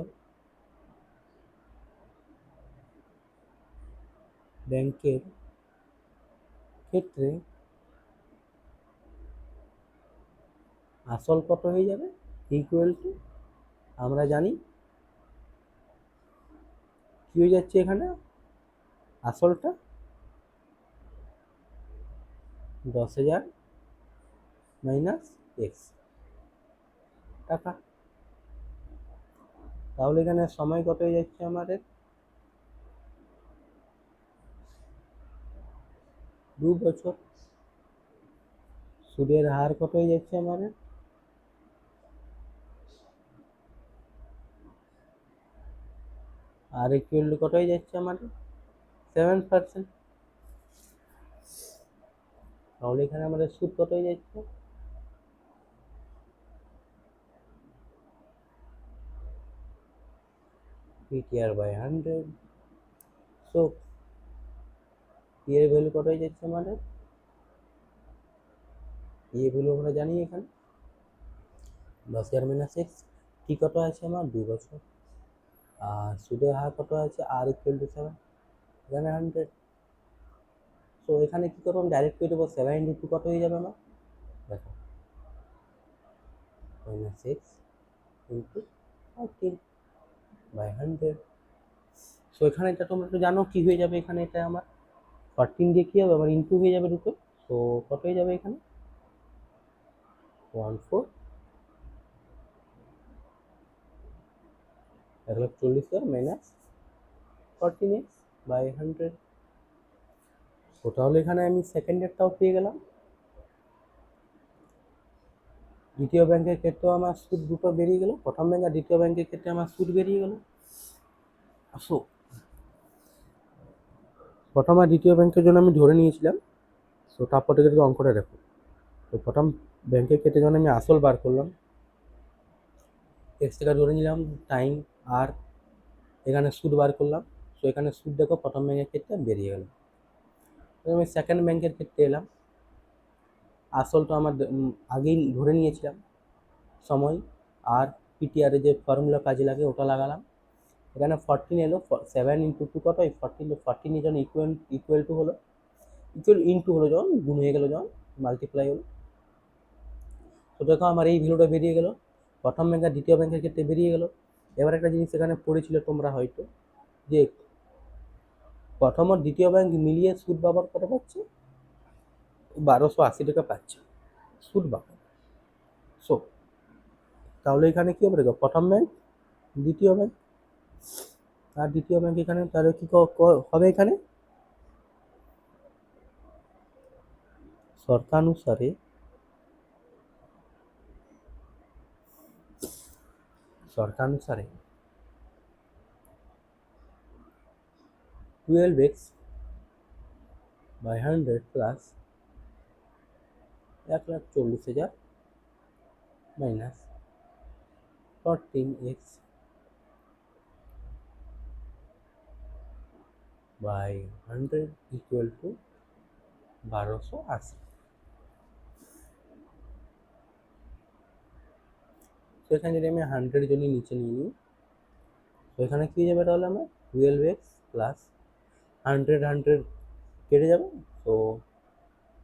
ব্যাংকের ক্ষেত্রে আসল কত হয়ে যাবে? ইকুয়াল টু, আমরা জানি কি হয়ে যাচ্ছে এখানে, আসলটা 10,000 মাইনাস এক্স টাকা। তাহলে এখানে সময় কত হয়ে যাচ্ছে আমাদের? 2 বছর। সুদের হার কত হয়ে যাচ্ছে আমাদের? আর ইকুয়াল টু কত হয়ে যাচ্ছে আমাদের? 7%। তাহলে এখানে আমাদের সুদ কত হয়ে যাচ্ছে? PTR by 100। সো পি এর ভ্যালু কত হয়ে যাচ্ছে আমাদের? পি এর ভ্যালু আমরা জানি এখানে 10,000 মাইনাস এক্স। টি কত আছে আমার 2 বছর, আর সুদের হার কত আছে আর ইকুয়াল টু 7, এখানে 100। তো এখানে কী করবো, আমি ডাইরেক্ট করে দেবো 7 ইন্টু 2 কত হয়ে যাবে আমার, দেখো -6 ইন্টু 14/100। সো এখানে এটা তোমরা তো জানো কি হয়ে যাবে, এখানে এটা আমার 14 দিয়ে কী হবে আমার ইন্টু হয়ে যাবে দুটো। তো কত হয়ে যাবে এখানে 14, 1,40,000 মাইনাস 14x/100। তো তাহলে এখানে আমি সেকেন্ডেরটাও পেয়ে গেলাম। দ্বিতীয় ব্যাংকের ক্ষেত্রেও আমার সুদ দুটো বেরিয়ে গেল, প্রথম ব্যাংক আর দ্বিতীয় ব্যাংকের ক্ষেত্রে আমার সুদ বেরিয়ে গেল। সো প্রথম আর দ্বিতীয় ব্যাংকের জন্য আমি ধরে নিয়েছিলাম। সো তারপর থেকে অঙ্কটা দেখো, তো প্রথম ব্যাংকের ক্ষেত্রে যখন আমি আসল বার করলাম, এক্স টাকা ধরে নিলাম, টাইম আর এখানে সুদ বার করলাম। সো এখানে সুদ দেখো প্রথম ব্যাংকের ক্ষেত্রে বেরিয়ে গেল। আমি সেকেন্ড ব্যাংকের ক্ষেত্রে এলাম, আসলটা আমার আগেই ধরে নিয়েছিলাম, সময় আর পিটিআরে যে ফর্মুলা কাজে লাগে ওটা লাগালাম। এখানে 14 এলো, 7 ইন্টু 2 কত, এই 14, 14 যখন ইকুয়াল টু হলো, ইন্টু হলো যখন গুণ হয়ে গেলো, যখন মাল্টিপ্লাই হলো, তো দেখো আমার এই ভ্যালুটা বেরিয়ে গেল, প্রথম ব্যাংক আর দ্বিতীয় ব্যাংকের ক্ষেত্রে বেরিয়ে গেল। এবার একটা জিনিস এখানে পড়েছিল তোমরা হয়তো, যে প্রথম আর দ্বিতীয় ব্যাংক মিলিয়ে সুদ বাবদ কত পাচ্ছে, 1280 টাকা পাচ্ছে সুদ বাবদ। সো তাহলে এখানে কি হবে, দেখো প্রথম ব্যাংক, দ্বিতীয় ব্যাংক আর দ্বিতীয় ব্যাংক, এখানে তাহলে কি হবে, এখানে শর্তানুসারে শর্তানুসারে 12x/100 plus 1,40,000 minus 14x/100 equal to 1280। তো এখানে যদি আমি 100 জন্য নিচে নিয়ে নিই, তো এখানে কী হয়ে যাবে তাহলে আমার 12x প্লাস 100 কেটে যাবে। তো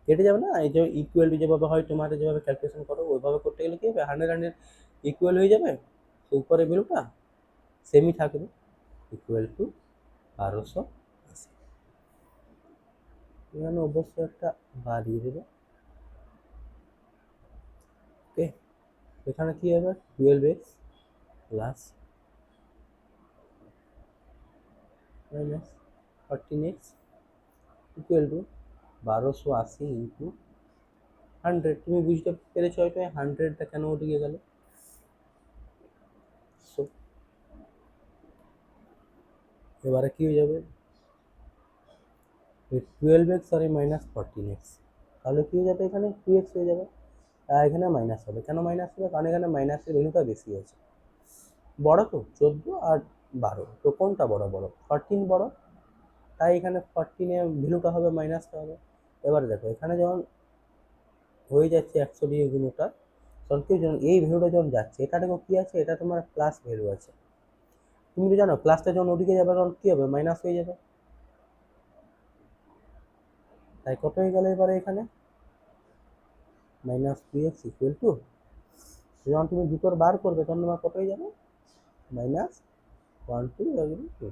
কেটে যাবে না, এই যে ইকুয়াল টু যেভাবে হয় তোমাদের যেভাবে ক্যালকুলেশন করো ওইভাবে করতে গেলে কী হবে, 100 ইকুয়াল হয়ে যাবে, তো উপরে ভ্যালুটা সেমই থাকবে, ইকুয়াল টু 1280। এখানে অবশ্যই একটা বাড়িয়ে দেবে। ওকে, এখানে কী হবে 12x plus minus 14x equal to 1280 into 100। তুমি বুঝতে পেরেছো হয়তো 100টা কেন ওদিকে গেল। সো এবারে কী হয়ে যাবে, 12x আর মাইনাস 14x, তাহলে কী হয়ে যাবে, এখানে 2x হয়ে যাবে, আর এখানে মাইনাস হবে। কেন মাইনাস হবে, কারণ এখানে মাইনাসের ভ্যালুটা বেশি আছে, বড় তো 14 আর 12, তো কোনটা বড়, 14 বড়, তাই এখানে 14-এর ভ্যালুটা হবে, মাইনাসটা হবে। এবার দেখো এখানে যখন হয়ে যাচ্ছে 100 দিয়ে গুণটা, তখন কি যখন এই ভ্যালুটা যখন যাচ্ছে, এটা দেখো কী আছে, এটা তোমার প্লাস ভ্যালু আছে। তুমি তো জানো প্লাসটা যখন ওদিকে যাবে তখন কী হবে, মাইনাস হয়ে যাবে। তাই কত হয়ে গেল এবারে এখানে -2x ইকুয়াল টু, যখন তুমি দুটোর বার করবে তখন তোমার কত হয়ে যাবে, -1,2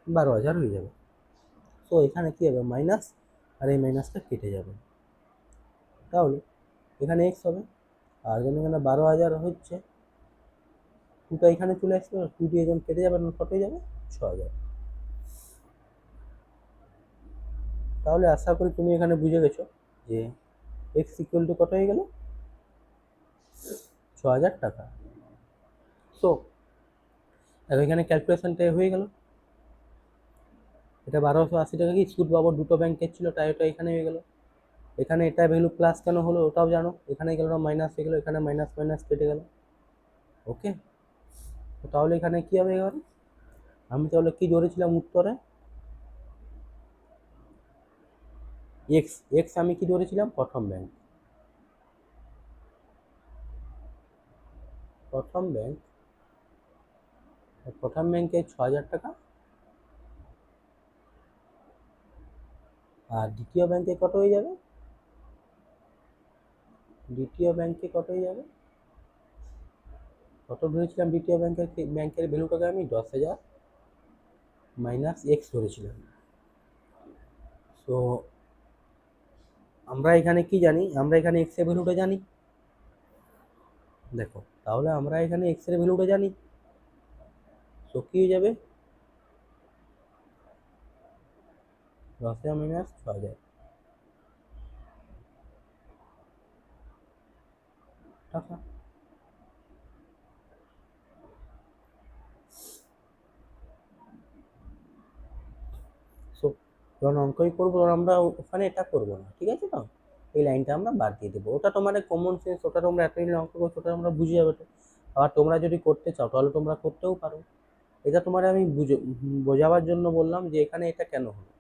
12,000 হয়ে যাবে। তো এখানে কী হবে, মাইনাস আর এই মাইনাসটা কেটে যাবে, তাহলে এখানে এক্স হবে, আর যখন এখানে 12,000 হচ্ছে, 2টা এখানে চলে আসবে, 2 দিয়ে যখন কেটে যাবে তখন কত হয়ে যাবে, 6,000। তাহলে আশা করি তুমি এখানে বুঝে গেছো যে এক্স ইকুয়াল টু কত হয়ে গেল, 6,000 টাকা। সো এখানে ক্যালকুলেশনটা হয়ে গেল, এটা 1280 টাকা কি সুদ বাবদ দুটো ব্যাংকের ছিল, তাই ওটা এখানে হয়ে গেল। এখানে এটা ভ্যালু প্লাস কেন হলো ওটাও জানো, এখানে গেল মাইনাস হয়ে গেলো, এখানে মাইনাস মাইনাস কেটে গেল। ওকে, তো তাহলে এখানে কী হবে, এবার আমি তাহলে কী ধরেছিলাম উত্তরে, এক্স, আমি কি ধরেছিলাম প্রথম ব্যাংক, প্রথম ব্যাংকে 6,000 টাকা, আর দ্বিতীয় ব্যাংকে কত হয়ে যাবে? কত ধরেছিলাম দ্বিতীয় ব্যাংকের ভ্যালুটাকে আমি 10,000 মাইনাস এক্স ধরেছিলাম। তো আমরা এখানে কি জানি? আমরা এখানে এক্স এর ভ্যালুটা জানি। দেখো, তাহলে আমরা এখানে এক্স এর ভ্যালুটা জানি। তো কি হয়ে যাবে? 10,000 মাইনাস 6,000 টাকা। সো যখন অঙ্কই করবো তখন আমরা ওখানে এটা করবো না, ঠিক আছে? তো এই লাইনটা আমরা বাদ দিয়ে দেবো। ওটা তোমার কমন সেন্স, ওটা তোমরা এতদিন অঙ্ক করছো, ওটা তোমরা বুঝে যাবে। তো আবার তোমরা যদি করতে চাও তাহলে তোমরা করতেও পারো। এটা তোমার আমি বোঝাবার জন্য বললাম যে এখানে এটা কেন হলো,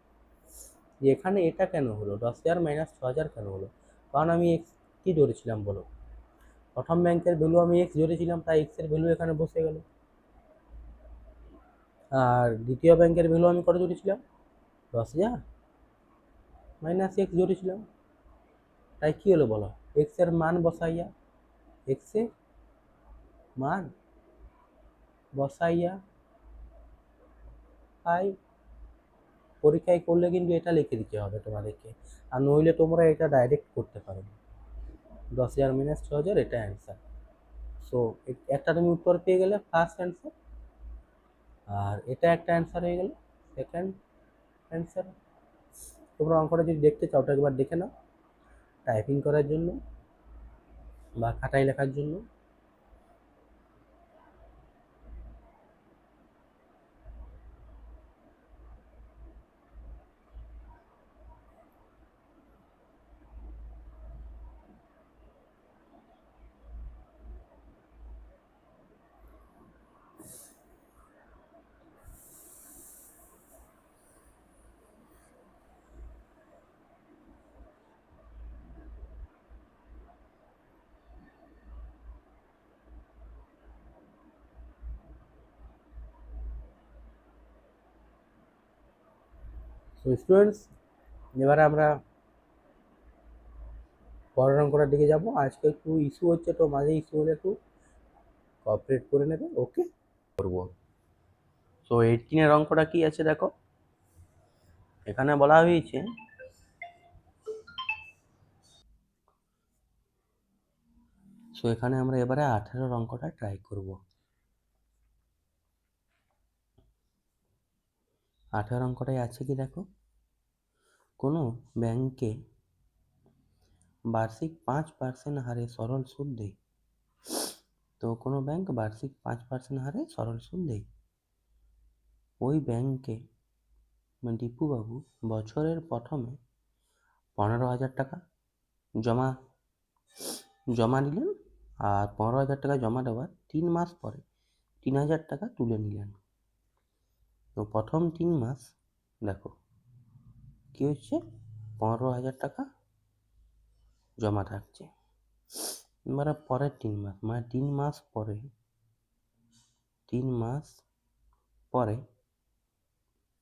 10,000 মাইনাস 6,000 কেন হলো? কারণ আমি এক্স কি ধরেছিলাম বলো? প্রথম ব্যাংকের ভ্যালু আমি এক্স ধরেছিলাম, তাই এক্স এর ভ্যালু এখানে বসে গেল। আর দ্বিতীয় ব্যাংকের ভ্যালু আমি কত ধরেছিলাম? 10,000 মাইনাস এক্স ধরেছিলাম, তাই কি হলো বলো? এক্স এর মান বসাইয়া এক্স এর মান বসাইয়া তাই পরীক্ষায় করলে কিন্তু এটা লিখে দিতে হবে তোমাদেরকে, আর নইলে তোমরা এটা ডাইরেক্ট করতে পারো। 10,000 মাইনাস 6,000 এটা অ্যান্সার। সো একটা তুমি উত্তর পেয়ে গেলে, ফার্স্ট অ্যান্সার, আর এটা একটা অ্যান্সার হয়ে গেল, সেকেন্ড অ্যান্সার। তোমরা অঙ্কটা যদি দেখতে চাও ওটা একবার দেখে নাও, টাইপিং করার জন্য বা খাতায় লেখার জন্য। তো স্টুডেন্টস, এবারে আমরা পরের অঙ্কটার দিকে যাব। আজকে একটু ইস্যু হচ্ছে, তো মাঝে ইস্যু হলে একটু কোঅপারেট করে নেবে, ওকে? করবো। তো 18 অঙ্কটা কি আছে দেখো, এখানে বলা হয়েছে এখানে আমরা এবারে 18 অঙ্কটা ট্রাই করব। 18 অঙ্কটাই আছে কি দেখো, কোনো ব্যাংকে বার্ষিক 5% হারে সরল সুদ দেয়। তো কোনো ব্যাংক বার্ষিক 5% হারে সরল সুদ দেয়। ওই ব্যাংকে দীপুবাবু বছরের প্রথমে 15,000 টাকা জমা জমা নিলেন, আর 15,000 টাকা জমা দেওয়ার 3 মাস পরে 3,000 টাকা তুলে নিলেন। তো প্রথম 3 মাস দেখো কি হচ্ছে, 15,000 টাকা জমা থাকছে। এবারে পরের 3 মাস, মানে 3 মাস পরে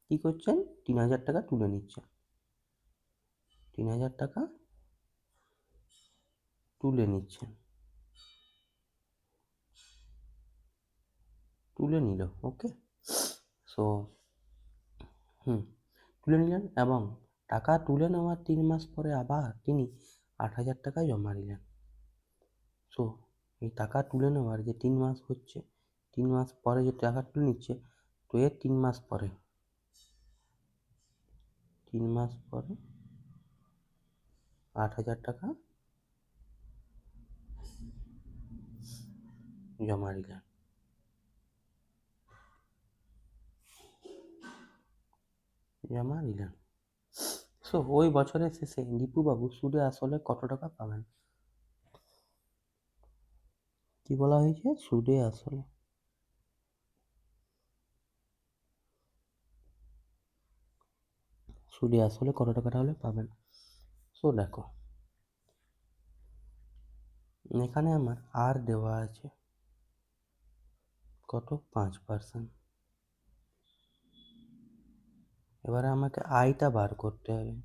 কি করছেন, 3,000 টাকা তুলে নিচ্ছেন। 3,000 টাকা তুলে নিচ্ছেন, তুলে নিল, ওকে? সো তুলে নিলেন, এবং টাকা তুলে নেওয়ার 3 মাস পরে আবার তিনি 8,000 টাকা জমা নিলেন। সো এই টাকা তুলে নেওয়ার যে 3 মাস হচ্ছে, 3 মাস পরে যে টাকা তুলে নিচ্ছে, তো এর 3 মাস পরে 8,000 টাকা জমা নিলেন। সো ওই বছরের শেষে দীপুবাবু সুদে আসলে কত টাকা পাবেন? কি বলা হয়েছে? সুদে আসলে কত টাকা তাহলে পাবেন? সো দেখো, এখানে আমার আর দেওয়া আছে, কত? 5%। এবারে আমাকে আয়টা বার করতে হবে।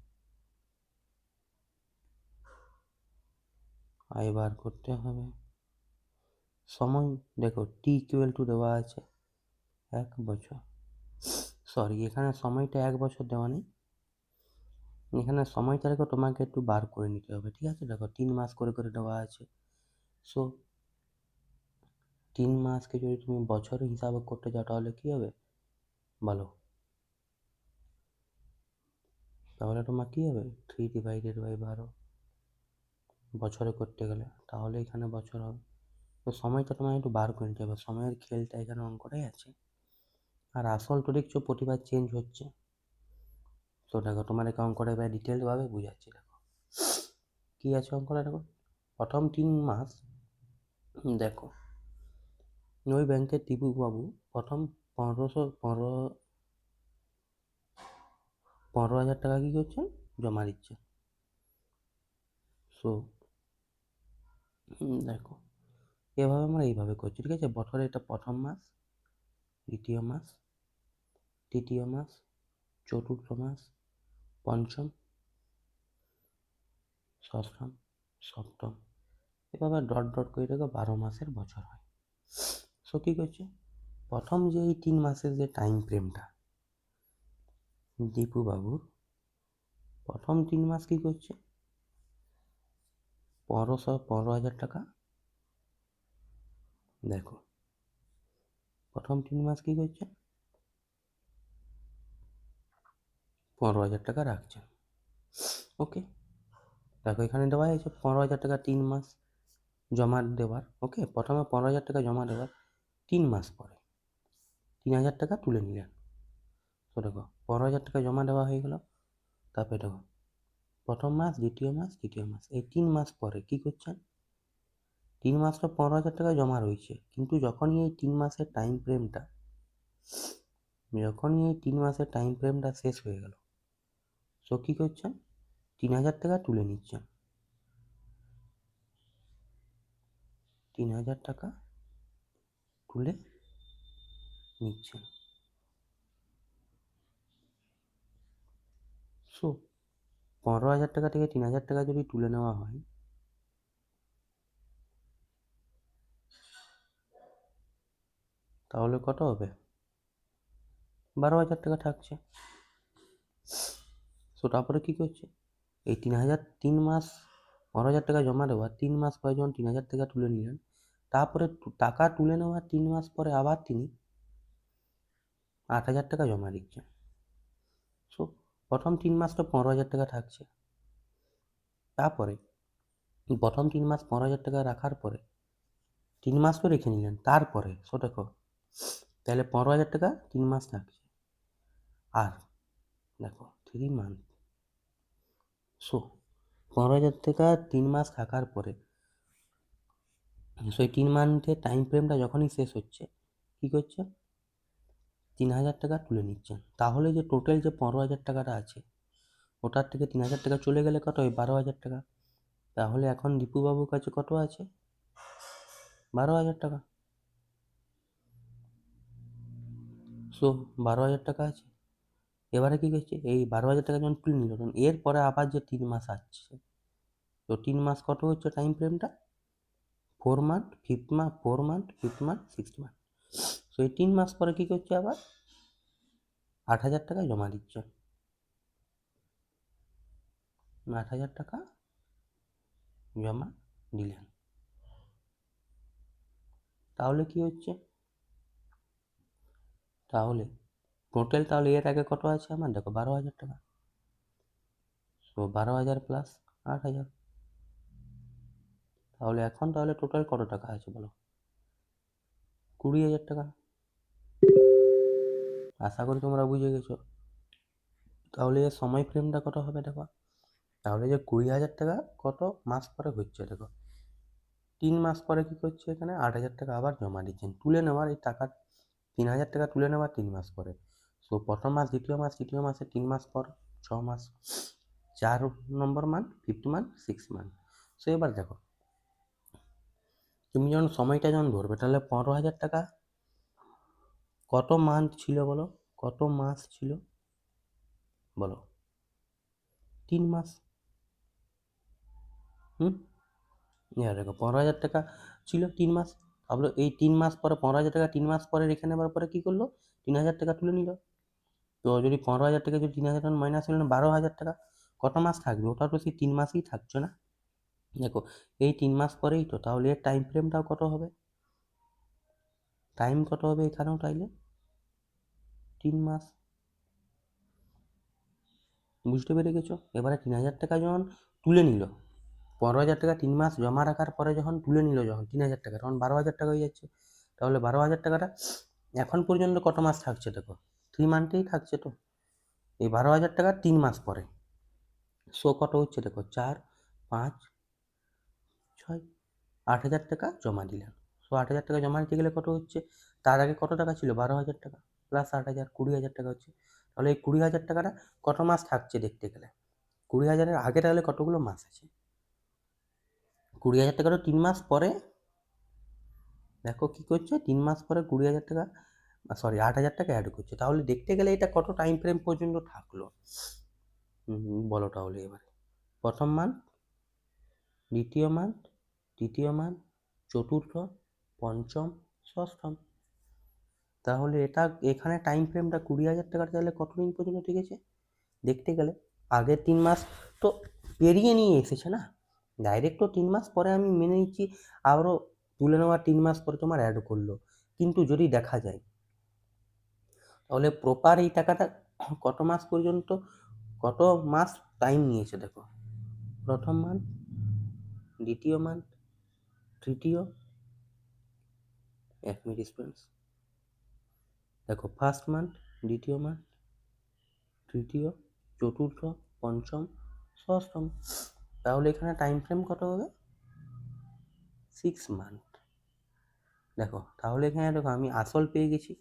আয় বার করতে হবে। সময় দেখো টি ইকুয়াল টু দেওয়া আছে 1 বছর। সরি, এখানে সময়টা 1 বছর দেওয়া নেই, এখানে সময়টাকে তোমাকে একটু বার করে নিতে হবে। ঠিক আছে, দেখো 3 মাস করে করে দেওয়া আছে। সো 3 মাসকে যদি তুমি বছর হিসাবে করতে যাও তাহলে কি হবে বলো? তাহলে তোমার কি হবে 3/12 বছরে করতে গেলে, তাহলে এখানে বছর হবে। তো সময়টা তোমার একটু বার করে নিতে হবে, সময়ের খেলটা এখানে অঙ্কটাই আছে। আর আসল তো দেখছো প্রতিবার চেঞ্জ হচ্ছে। তো দেখো তোমার এই অঙ্কটা এবার ডিটেলভাবে বুঝাচ্ছি। দেখো কি আছে অঙ্কটা, দেখো প্রথম 3 মাস দেখো ওই ব্যাংকের টিপুবাবু প্রথম 15,000 টাকা কী করছেন জমা দিচ্ছেন। সো দেখো এভাবে আমরা এইভাবে করছি। ঠিক আছে, বছরে এটা প্রথম মাস, দ্বিতীয় মাস, তৃতীয় মাস, চতুর্থ মাস, পঞ্চম, ষষ্ঠম, সপ্তম, এভাবে ডট ডট করে দেখো 12 মাসের বছর হয়। সো কী করছে, প্রথম যে এই 3 মাসের যে টাইম ফ্রেমটা দীপুবাবুর, প্রথম 3 মাস কী করছে 15,000 টাকা। দেখো প্রথম 3 মাস কী করছে 15,000 টাকা রাখছে। ওকে, দেখো এখানে দেওয়া হয়েছে 15,000 টাকা 3 মাস জমা দেওয়ার। ওকে, প্রথমে 15,000 টাকা জমা দেওয়ার 3 মাস পরে 3,000 টাকা তুলে নিলেন। তো দেখো 15,000 টাকা জমা দেওয়া হয়ে গেল। তারপরে দেখো প্রথম মাস, দ্বিতীয় মাস, তৃতীয় মাস, এই 3 মাস পরে কী করছেন 3 মাস তো 15,000 টাকা জমা রয়েছে, কিন্তু যখনই এই 3 মাসের টাইম ফ্রেমটা শেষ হয়ে গেল, সো কী করছেন 3,000 টাকা তুলে নিচ্ছেন। 3,000 টাকা তুলে নিচ্ছেন। সো 15,000 টাকা থেকে 3,000 টাকা যদি তুলে নেওয়া হয়, তাহলে কত হবে 12,000 টাকা থাকছে। সো তারপরে কী করছে এই 3 মাস 15,000 টাকা জমা দেওয়া 3 মাস পরে যখন 3,000 টাকা তুলে নিলেন, তারপরে টাকা তুলে নেওয়ার 3 মাস পরে আবার তিনি 8,000 টাকা জমা দিচ্ছেন। সো প্রথম 3 মাস তো 15,000 টাকা থাকছে, তারপরে প্রথম 3 মাস 15,000 টাকা রাখার পরে 3 মাস তো রেখে নিলেন, তারপরে সো দেখো তাহলে 15,000 টাকা 3 মাস থাকছে। আর দেখো 3 মান্থ, সো 15,000 টাকা 3 মাস থাকার পরে সেই 3 মান্থের টাইম ফ্রেমটা যখনই শেষ হচ্ছে, কী করছে 3,000 টাকা তুলে নিচ্ছেন। তাহলে যে টোটাল যে 15,000 টাকাটা আছে, ওটার থেকে 3,000 টাকা চলে গেলে কত হয় 12,000 টাকা। তাহলে এখন দীপুবাবুর কাছে কত আছে 12,000 টাকা। সো 12,000 টাকা আছে। এবারে কী করছে এই 12,000 টাকা যখন তুলে নিল, তখন এরপরে আবার যে 3 মাস আসছে, তো 3 মাস কত হচ্ছে টাইম ফ্রেমটা 4 month, 5th month, 4 month, 5th month, 6th month. So এই 3 মাস পরে কী করছে আবার 8,000 টাকা জমা দিচ্ছে। 8,000 টাকা জমা দিলেন। তাহলে কি হচ্ছে, তাহলে টোটাল তাহলে এর আগে কত আছে আমার দেখো 12,000 টাকা। সো 12,000 প্লাস 8,000, তাহলে এখন তাহলে টোটাল কত টাকা আছে বলো 20,000 টাকা। আশা করি তোমরা বুঝে গেছো। তাহলে এর সময় ফ্রেমটা কত হবে দেখো, তাহলে যে 20,000 টাকা কত মাস পরে হচ্ছে দেখো 3 মাস পরে কী করছে এখানে 8,000 টাকা আবার জমা দিচ্ছেন তুলে নেওয়ার এই টাকা 3,000 টাকা তুলে নেওয়ার 3 মাস পরে। সো প্রথম মাস, দ্বিতীয় মাস, তৃতীয় মাসে 3 মাস পর 6 মাস, 4 number month, 5th month, 6th month. So এবার দেখো তুমি যখন সময়টা যখন ধরবে তাহলে 15,000 টাকা কত মান্থ ছিল বলো, কত মাস ছিল বলো? 3 মাস। দেখো 15,000 টাকা ছিল 3 মাস। ভাবলো এই 3 মাস পরে 15,000 টাকা 3 মাস পরে রেখে নেবার পরে কি করলো, 3,000 টাকা তুলে নিল। তো যদি 15,000 টাকা যদি 3,000 টাকা মাইনাস হলো না 12,000 টাকা, কত মাস থাকবে? ওটা তো সেই 3 মাসই থাকছে না। দেখো এই 3 মাস পরেই তো, তাহলে এর টাইম ফ্রেমটাও কত হবে? টাইম কত হবে এখানেও তাইলে? 3 মাস। বুঝতে পেরে গেছো? এবারে 3,000 টাকা যখন তুলে নিল, 15,000 টাকা 3 মাস জমা রাখার পরে যখন তুলে নিল, যখন 3,000 টাকা, তখন 12,000 টাকা হয়ে যাচ্ছে। তাহলে 12,000 টাকাটা এখন পর্যন্ত কত মাস থাকছে দেখো, 3 মান্থেই থাকছে তো। এই 12,000 টাকা 3 মাস পরে সো কত হচ্ছে দেখো, 4, 5, 6, 8,000 টাকা জমা দিলাম। সো 8,000 টাকা জমা দিতে গেলে কত হচ্ছে, তার আগে কত টাকা ছিল? 12,000 টাকা প্লাস 8,000, 20,000 টাকা হচ্ছে। তাহলে এই 20,000 টাকাটা কত মাস থাকছে দেখতে গেলে? 20,000-এর আগে তাহলে কতগুলো মাস আছে? 20,000 টাকারও 3 মাস পরে দেখো কি করছে, 3 মাস পরে 20,000 টাকা, সরি 8,000 টাকা অ্যাড করছে। তাহলে দেখতে গেলে এটা কত টাইম ফ্রেম পর্যন্ত থাকলো? বলো তাহলে এবারে। প্রথম মান্থ, দ্বিতীয় মান্থ, তৃতীয় মান্থ, চতুর্থ, পঞ্চম, ষষ্ঠম। তাহলে এটা এখানে টাইম ফ্রেমটা 20,000 টাকার তাহলে কতদিন পর্যন্ত টিকেছে দেখতে গেলে? আগের 3 মাস তো পেরিয়ে নিয়ে এসেছে না, ডাইরেক্ট তো 3 মাস পরে আমি মেনে নিচ্ছি, আবারও তুলে নেওয়া 3 মাস পরে তোমার অ্যাড করলো। কিন্তু যদি দেখা যায় তাহলে প্রপার এই টাকাটা কত মাস পর্যন্ত, কত মাস টাইম নিয়েছে দেখো। প্রথম মান্থ, দ্বিতীয় মান্থ, তৃতীয়, 1 মিনিট স্টুডেন্টস, দেখো ফার্স্ট মান্থ, দ্বিতীয় মান্থ, তৃতীয়, চতুর্থ, পঞ্চম, ষষ্ঠম। তাহলে এখানে টাইম ফ্রেম কত হবে? 6 মান্থ। দেখো তাহলে এখানে দেখো আমি আসল পেয়ে গেছি।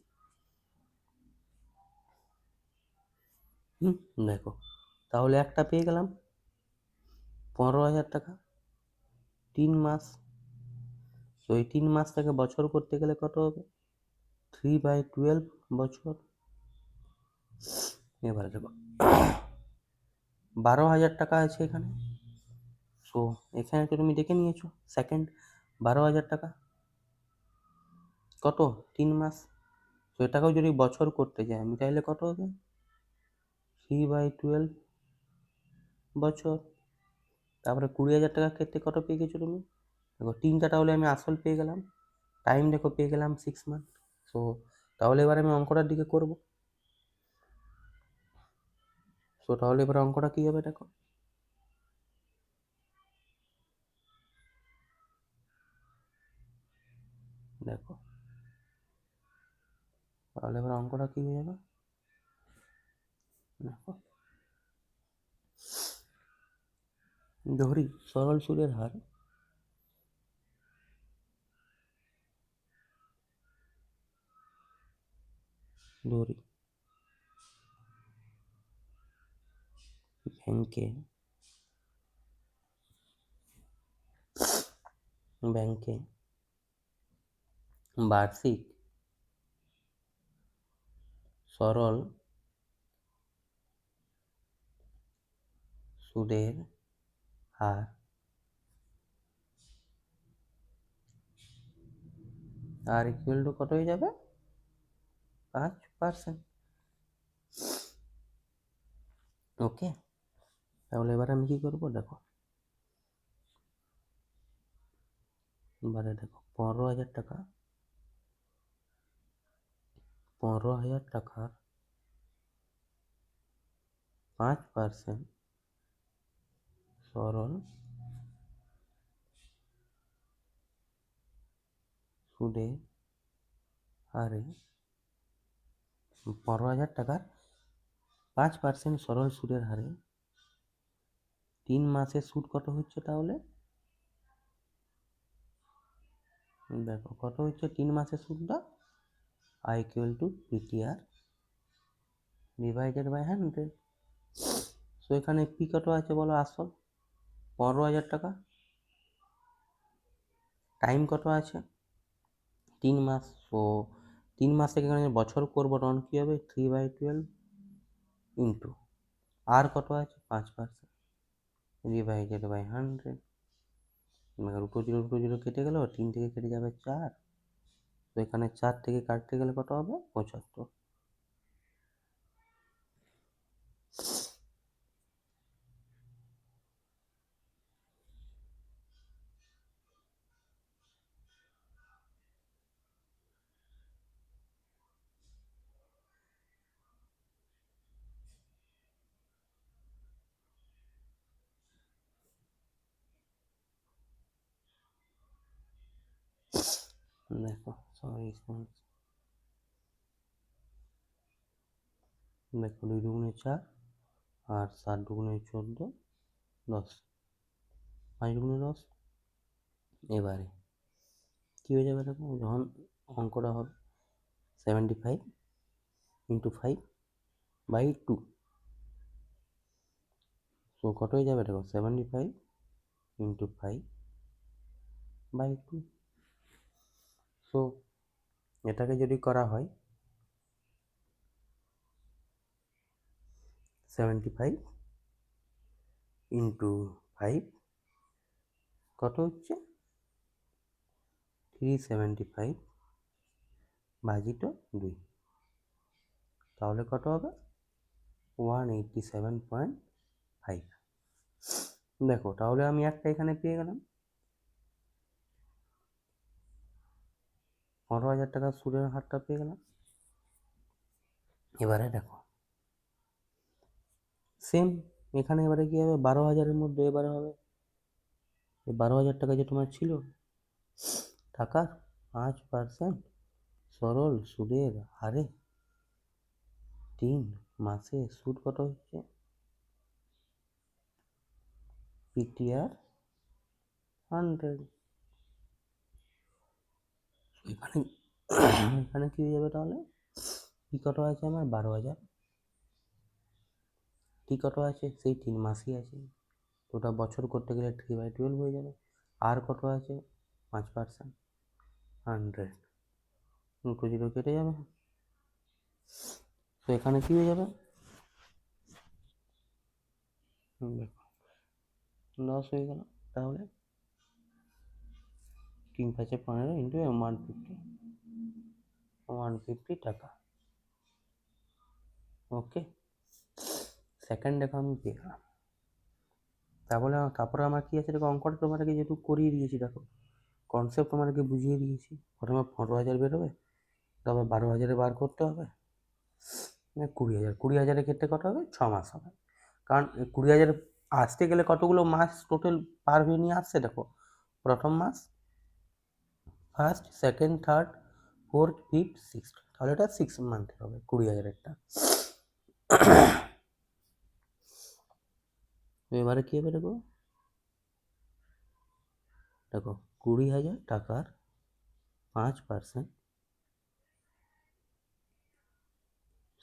দেখো তাহলে একটা পেয়ে গেলাম 15,000 টাকা 3 মাস। তো এই 3 মাসটাকে বছর করতে গেলে কত হবে? 3/12 বছর। এবারে দেখো 12,000 টাকা আছে এখানে। সো এখানে তো তুমি দেখে নিয়েছো, সেকেন্ড 12,000 টাকা কত, 3 মাস। তো এটাকেও যদি বছর করতে যাই আমি, তাহলে কত হবে? 3/12 বছর। তারপরে 20,000 টাকার ক্ষেত্রে কত পেয়ে গেছো তুমি? দেখো 3টা তাহলে আমি আসল পেয়ে গেলাম, টাইম দেখো পেয়ে গেলাম 6 মান্থ। সো তাহলে এবার আমি অঙ্কটার দিকে করব। সো তাহলে এবার অঙ্কটা কী হবে দেখো। দেখো তাহলে এবার অঙ্কটা কী হয়ে যাবে দেখো। ধরি সরল সুদের হার ধরি ব্যাংকে ব্যাংকে বার্ষিক সরল সুদের হার আর ইকুয়াল টু কত হয়ে যাবে? 5%। ওকে, তাহলে এবার আমি কি করব দেখো। এবারে দেখো 15,000 টাকা, 15,000 টাকার 5% সরল সুদের হারে, 15,000 টাকার 5% সরল সুদের হারে 3 মাসের সুদ কত হচ্ছে তাহলে? দেখো কত হচ্ছে 3 মাসের সুদটা? I equal to PTR divided by 100। So এখানে পি কত আছে বলো আসল? 15,000 টাকা। টাইম কত আছে? 3 মাস। সো 3 মাস থেকে এখানে বছর করবো তখন কী হবে 3/12 ইন্টু আর কত আছে 5% ডিভাইডেড বাই 100, রুটো জিরো কেটে গেল, 3 থেকে কেটে যাবে 4, তো এখানে 4 থেকে কাটতে গেলে কত হবে 75। দেখো সরি, দেখো 2 দুগুণে 4 আর 7 দুগুণে 14, 10, 5 দুগুণে 10। এবারে কী হয়ে যাবে দেখো, যখন অঙ্কটা হবে 75 ইন্টু 5/2, তো কত হয়ে যাবে দেখো 75 ইন্টু 5/2। সো এটাকে যদি করা হয় 75 ইন্টু 5 কত হচ্ছে 375 ভাজিত 2, তাহলে কত হবে 187.5। দেখো তাহলে আমি একটা এখানে পেয়ে গেলাম 15,000 টাকা সুদের হারটা পেয়ে গেলাম। এবারে দেখো সেম এখানে এবারে কী হবে 12,000-এর মধ্যে এবারে হবে 12,000 টাকা যে তোমার ছিল টাকার 5% সরল সুদের হারে 3 মাসে সুদ কত হচ্ছে PTR 100। এখানে এখানে কী হয়ে যাবে তাহলে পি কত আছে আমার 12,000, টি কত আছে সেই 3 মাসই আছে, ওটা বছর করতে গেলে 3/12 হয়ে যাবে। আর কত আছে 5%, 100, রুটো জিরো কেটে যাবে, তো এখানে কী হয়ে যাবে দেখো 10 হয়ে গেল। তাহলে 3 5 15 ইন্টু 150 টাকা। ওকে, সেকেন্ড দেখো আমি পেয়ে গেলাম। তারপরে আমার কী আছে দেখো, অঙ্কটা তোমাদেরকে যেহেতু করিয়ে দিয়েছি, দেখো কনসেপ্ট তোমাদেরকে বুঝিয়ে দিয়েছি। প্রথমে 15,000 বেরোবে, তবে 12,000-এ বার করতে হবে 20,000, 20,000-এর ক্ষেত্রে কত হবে 6 মাস হবে, কারণ 20,000 আসতে গেলে কতগুলো মাস টোটাল পার হয়ে নিয়ে আসছে দেখো, প্রথম মাস, first, second, third, fourth, fifth, sixth, তাহলে এটা 6 মান্থের হবে 20,000-এরটা। এবারে কী হবে দেখো, 20,000 টাকার 5%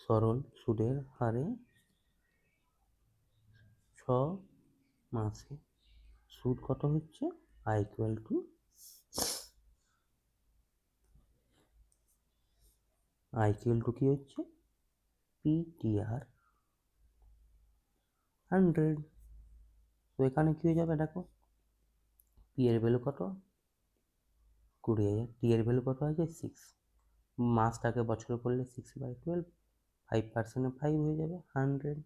সরল সুদের হারে 6 মাসে সুদ কত হচ্ছে I ইকুয়াল টু কী হচ্ছে PTR 100। তো এখানে কী হয়ে যাবে দেখো, পি এর ভ্যালু কত 20,000, টি এর ভ্যালু কত আছে 6, মাসটাকে বছর করলে 6/12, 5% 5 হয়ে যাবে 100,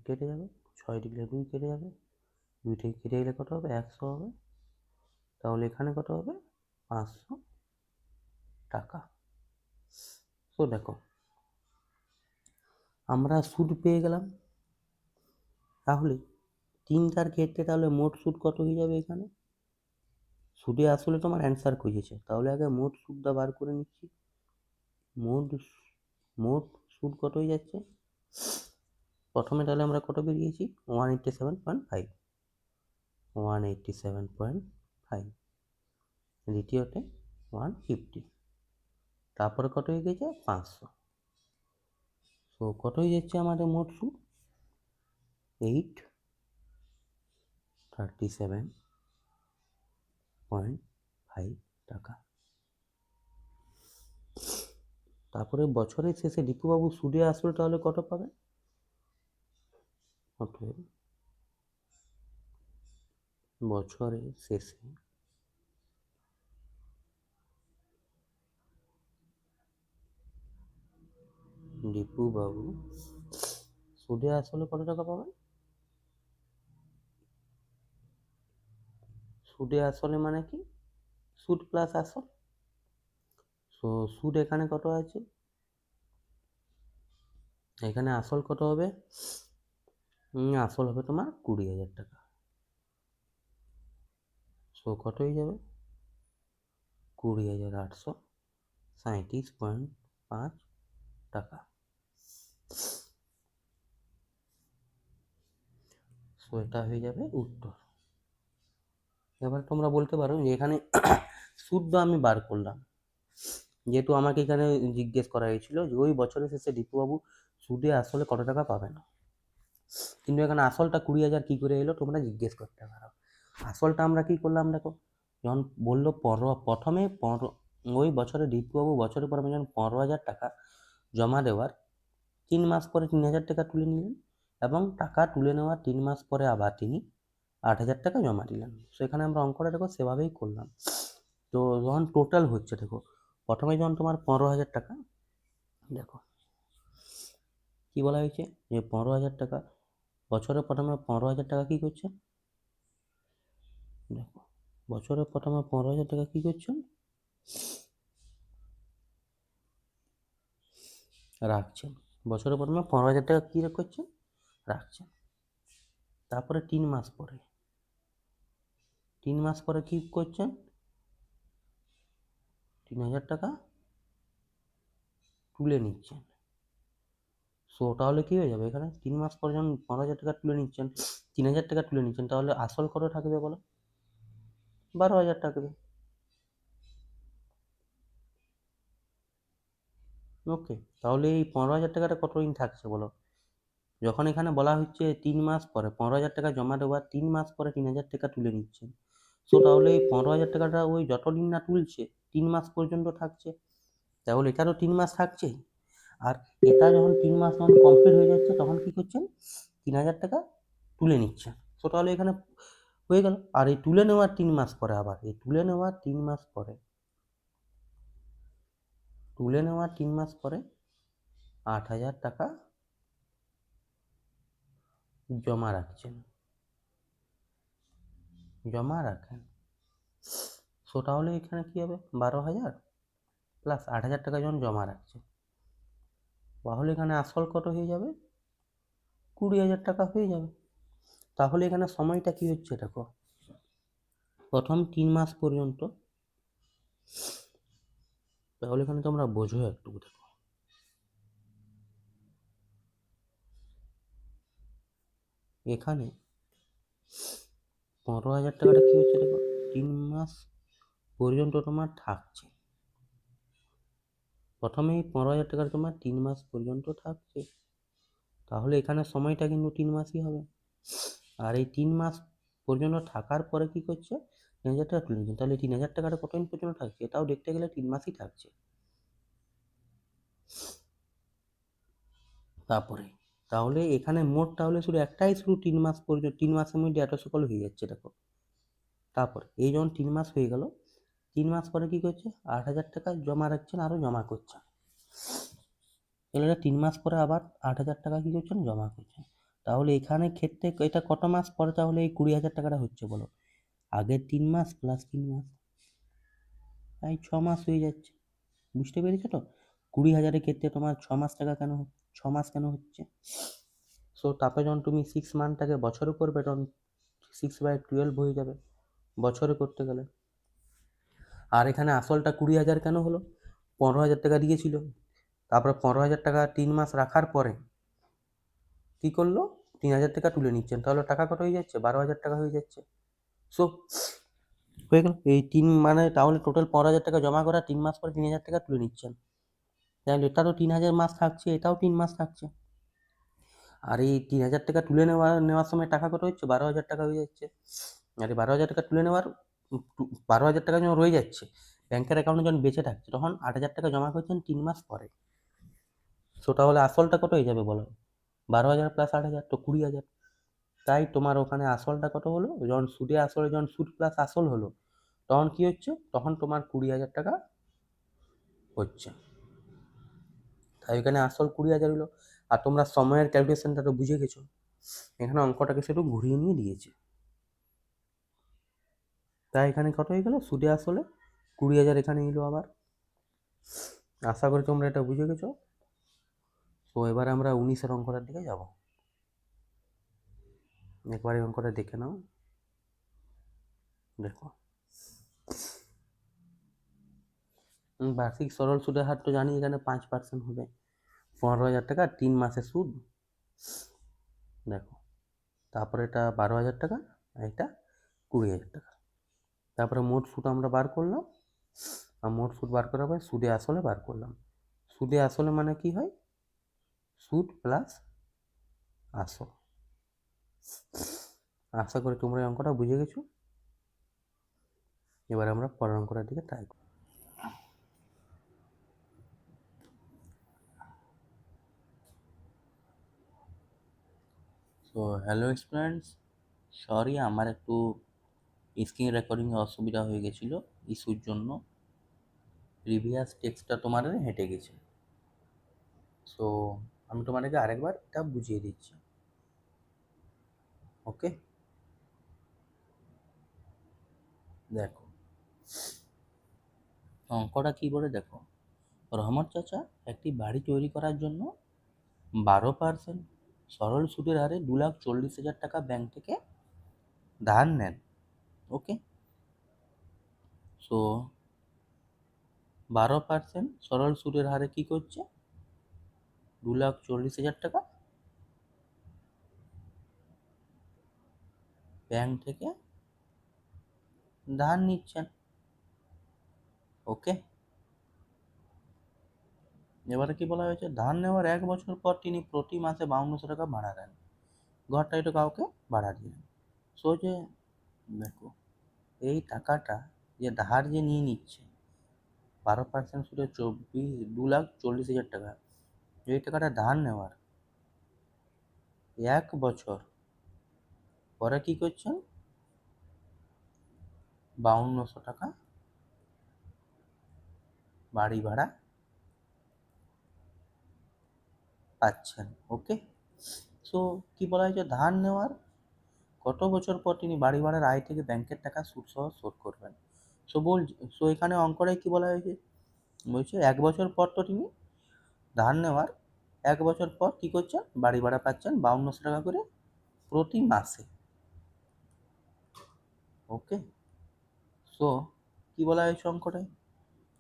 কেটে যাবে 6 ডিগ্রি 2 কেটে যাবে, 2 থেকে কেটে গেলে কত হবে 100 হবে, তাহলে এখানে কত হবে 500 টাকা। তো দেখো আমরা সুদ পেয়ে গেলাম, তাহলে তিনটার ক্ষেত্রে তাহলে মোট সুদ কত হয়ে যাবে, এখানে সুদে আসলে তোমার অ্যান্সার খুঁজেছে, তাহলে আগে মোট সুদটা বার করে নিচ্ছি। মোট সুদ কত হয়ে যাচ্ছে, প্রথমে তাহলে আমরা কত বেরিয়েছি 187.5, 187.5, দ্বিতীয়তে 150, তারপরে কত হয়ে গেছে 500, তো কত হয়ে যাচ্ছে আমাদের মোট সুদ 837.5 টাকা। তারপরে বছরের শেষে দীপুবাবু সুদে আসলে তাহলে কত পাবেন? অতএব বছরের শেষে দীপুবাবু সুদে আসলে কত টাকা পাবেন? সুদে আসলে মানে কি? সুদ প্লাস আসল। সো সুদ এখানে কত আছে? এখানে আসল কত হবে? আসল হবে তোমার 20,000 টাকা। সো কত হয়ে যাবে? 20,837.5 টাকা। সো এটা হয়ে যাবে উত্তর। এবার তোমরা বলতে পারো যে এখানে সুদ আমি বার করলাম, যেহেতু আমাকে এখানে জিজ্ঞেস করা হয়েছিল যে ওই বছরের শেষে দীপুবাবু সুদে আসলে কত টাকা পাবেন, কিন্তু এখানে আসলটা 20,000 কী করে এলো তোমরা জিজ্ঞেস করতে পারো। আসলটা আমরা কি করলাম দেখো, যখন বললো প্রথমে ওই বছরে দীপুবাবু বছরের পর যখন 15,000 টাকা জমা দেওয়ার 3 মাস পরে 3,000 টাকা তুলে নিলেন, এবং টাকা তুলে নেওয়ার 3 মাস পরে আবার তিনি 8,000 টাকা জমা দিলেন। সেখানে আমরা অঙ্কটা দেখো সেভাবেই করলাম। তো যখন টোটাল হচ্ছে দেখো, প্রথমে যখন তোমার 15,000 টাকা, দেখো কি বলা হয়েছে যে 15,000 টাকা বছরে প্রথমে 15,000 টাকা কী করছেন, দেখো বছরে প্রথমে 15,000 টাকা কী করছেন, রাখছেন। বছরে প্রথমে 15,000 টাকা কী করছেন, রাখছেন। তারপরে 3 মাস পরে 3 মাস পরে কী করছেন, 3,000 টাকা তুলে নিচ্ছেন। সো তাহলে কী হয়ে যাবে, এখানে 3 মাস পরে যখন 15,000 টাকা তুলে নিচ্ছেন, 3,000 টাকা তুলে নিচ্ছেন, তাহলে আসল কত থাকবে বলো? 12,000 থাকবে। ওকে, তাহলে এই 15,000 টাকাটা কতদিন থাকছে বলো? যখন এখানে বলা হচ্ছে 3 মাস পরে 15,000 টাকা জমা দেওয়ার 3 মাস পরে 3,000 টাকা তুলে নিচ্ছেন, সো তাহলে এই 15,000 টাকাটা ওই যতদিন না তুলছে 3 মাস পর্যন্ত থাকছে, তাহলে এটারও 3 মাস থাকছে। আর এটা যখন 3 মাস যখন কমপ্লিট হয়ে যাচ্ছে তখন কী করছেন, 3,000 টাকা তুলে নিচ্ছেন। সো তাহলে এখানে হয়ে গেল। আর এই তুলে নেওয়ার 3 মাস পরে আবার এই তুলে নেওয়ার 3 মাস পরে 8,000 টাকা জমা রাখছেন, জমা রাখেন। সো তাহলে এখানে কী হবে, 12,000 প্লাস 8,000 টাকা যখন জমা রাখছে, তাহলে এখানে আসল কত হয়ে যাবে, 20,000 টাকা হয়ে যাবে। তাহলে এখানে সময়টা কি হচ্ছে দেখো, প্রথম 3 মাস পর্যন্ত, তাহলে এখানে তোমরা বোঝো একটু দেখো, এখানে 15,000 টাকাটা কী হচ্ছে দেখো, 3 মাস পর্যন্ত তোমার থাকছে। প্রথমেই 15,000 টাকার তোমার 3 মাস পর্যন্ত থাকছে, তাহলে এখানে সময়টা কিন্তু 3 মাসই হবে। আর এই 3 মাস পর্যন্ত থাকার পরে কি করছে, 3,000 টাকা তুলে নিচ্ছে, তাহলে 3,000 টাকাটা কতদিন পর্যন্ত থাকছে, এটাও দেখতে গেলে 3 মাসই থাকছে। তারপরে তাহলে এখানে মোট তাহলে শুধু একটাই, শুধু 3 মাস পর্যন্ত, 3 মাসের মধ্যে এত সকল হয়ে যাচ্ছে দেখো। তারপর এই যখন 3 মাস হয়ে গেল, 3 মাস পরে কি করছে, 8,000 টাকা জমা রাখছেন, আরও জমা করছেন। এবারে 3 মাস পরে আবার 8,000 টাকা কি করছেন, জমা করছেন। তাহলে এখানে ক্ষেত্রে এটা কত মাস পরে তাহলে এই 20,000 টাকাটা হচ্ছে বলো, আগের 3 মাস প্লাস 3 মাস, তাই 6 মাস হয়ে যাচ্ছে। বুঝতে পেরেছো তো? 20,000-এর ক্ষেত্রে তোমার 6 মাস টাকা কেন, 6 মাস কেন হচ্ছে। সো তারপরে যখন তুমি 6 মান্থটাকে বছরে করবে তখন 6/12 হয়ে যাবে বছরে করতে গেলে। আর এখানে আসলটা 20,000 কেন হলো, 15,000 টাকা দিয়েছিল, তারপরে 15,000 টাকা 3 মাস রাখার পরে কী করলো, 3,000 টাকা তুলে নিচ্ছেন, তাহলে টাকা কত হয়ে যাচ্ছে, 12,000 টাকা হয়ে যাচ্ছে। সো হয়ে গেল এই মানে তাহলে টোটাল 15,000 টাকা জমা করা, 3 মাস পরে 3,000 টাকা তুলে নিচ্ছেন, তাহলে এটারও 3,000 মাস থাকছে, এটাও 3 মাস থাকছে। আর এই 3,000 টাকা তুলে নেওয়ার সময় টাকা কত হচ্ছে, 12,000 টাকা হয়ে যাচ্ছে। আর এই 12,000 টাকা তুলে নেওয়ার 12,000 টাকা যখন রয়ে যাচ্ছে, ব্যাংকের অ্যাকাউন্টে যখন বেঁচে থাকছে তখন 8,000 টাকা জমা করছেন 3 মাস পরে, সেটা হলে আসলটা কত হয়ে যাবে বলো? 12,000 প্লাস 8,000 তো 20,000। তাই তোমার ওখানে আসলটা কত হলো? যখন সুদে আসলে যখন সুদ প্লাস আসল হলো তখন কি হচ্ছে? তখন তোমার 20,000 টাকা হচ্ছে। তাই ওখানে আসল 20,000 হলো। আর তোমরা সময়ের ক্যালকুলেশনটা তো বুঝে গেছো, এখানে অঙ্কটাকে সেটু ঘুরিয়ে নিয়ে দিয়েছে। তাই এখানে কত হয়ে গেল? সুদে আসলে 20,000 এখানে এলো আবার। আশা করি তোমরা এটা বুঝে গেছো। তো এবার আমরা 19-এর অঙ্কটার দিকে যাব। একবার এই অঙ্কটা দেখে নাও। দেখো, বার্ষিক সরল সুদের হার তো জানি এখানে 5% হবে। 15,000 টাকা 3 মাসের সুদ। দেখো, তারপরে এটা 12,000 টাকা, আর এটা 20,000 টাকা। তারপরে মোট সুদ আমরা বার করলাম, আর মোট সুদ বার করার পরে সুদে আসলে বার করলাম। সুদে আসলে মানে কি হয়? সুদ প্লাস আসল। আশা করি তোমরা এই অঙ্কটা বুঝে গেছো। এবার আমরা পরের অঙ্কটার দিকে ট্রাই করি। তো হ্যালো স্টুডেন্টস, সরি আমার একটু স্ক্রিন রেকর্ডিংয়ে অসুবিধা হয়ে গেছিলো ইস্যুর জন্য। প্রিভিয়াস টেক্সটটা তোমার হেঁটে গেছে। সো আমি তোমাদেরকে আরেকবার এটা বুঝিয়ে দিচ্ছি। ওকে, দেখো অঙ্কটা কী বলে দেখো। রহমত চাচা একটি বাড়ি তৈরি করার জন্য 12% সরল সুদের হারে 2,40,000 টাকা ব্যাংক থেকে ধার নেন। ওকে, সো 12% সরল সুদের হারে কি করছে? 2,40,000 টাকা ব্যাংক থেকে ধার নিচ্ছেন। ওকে, এবারে কি বলা হয়েছে? ধার নেওয়ার 1 বছর পর তিনি প্রতি মাসে 5,200 টাকা ভাড়া দেন। ঘরটা একটু কাউকে ভাড়া দিলেন। সো যে দেখো, এই টাকাটা যে ধার যে নিয়ে নিচ্ছে 12% সুদে 2,40,000 টাকা, এই টাকাটা ধার নেওয়ার 1 বছর পরে কি করছেন? 5,200 টাকা বাড়ি ভাড়া পাচ্ছেন। ওকে, সো কি বলা হয়েছে? ধার নেওয়ার কত বছর পর তিনি বাড়ি ভাড়ার আয় থেকে ব্যাংকের টাকা সুদ সহ শোধ করবেন। সো এখানে অঙ্কটাই কি বলা হয়েছে? বলছে 1 বছর পর তো তিনি ধার নেওয়ার 1 বছর পর কি করছেন? বাড়ি ভাড়া পাচ্ছেন 5,200 টাকা করে প্রতি মাসে। ওকে, সো কি বলা হয়েছে অঙ্কটায়?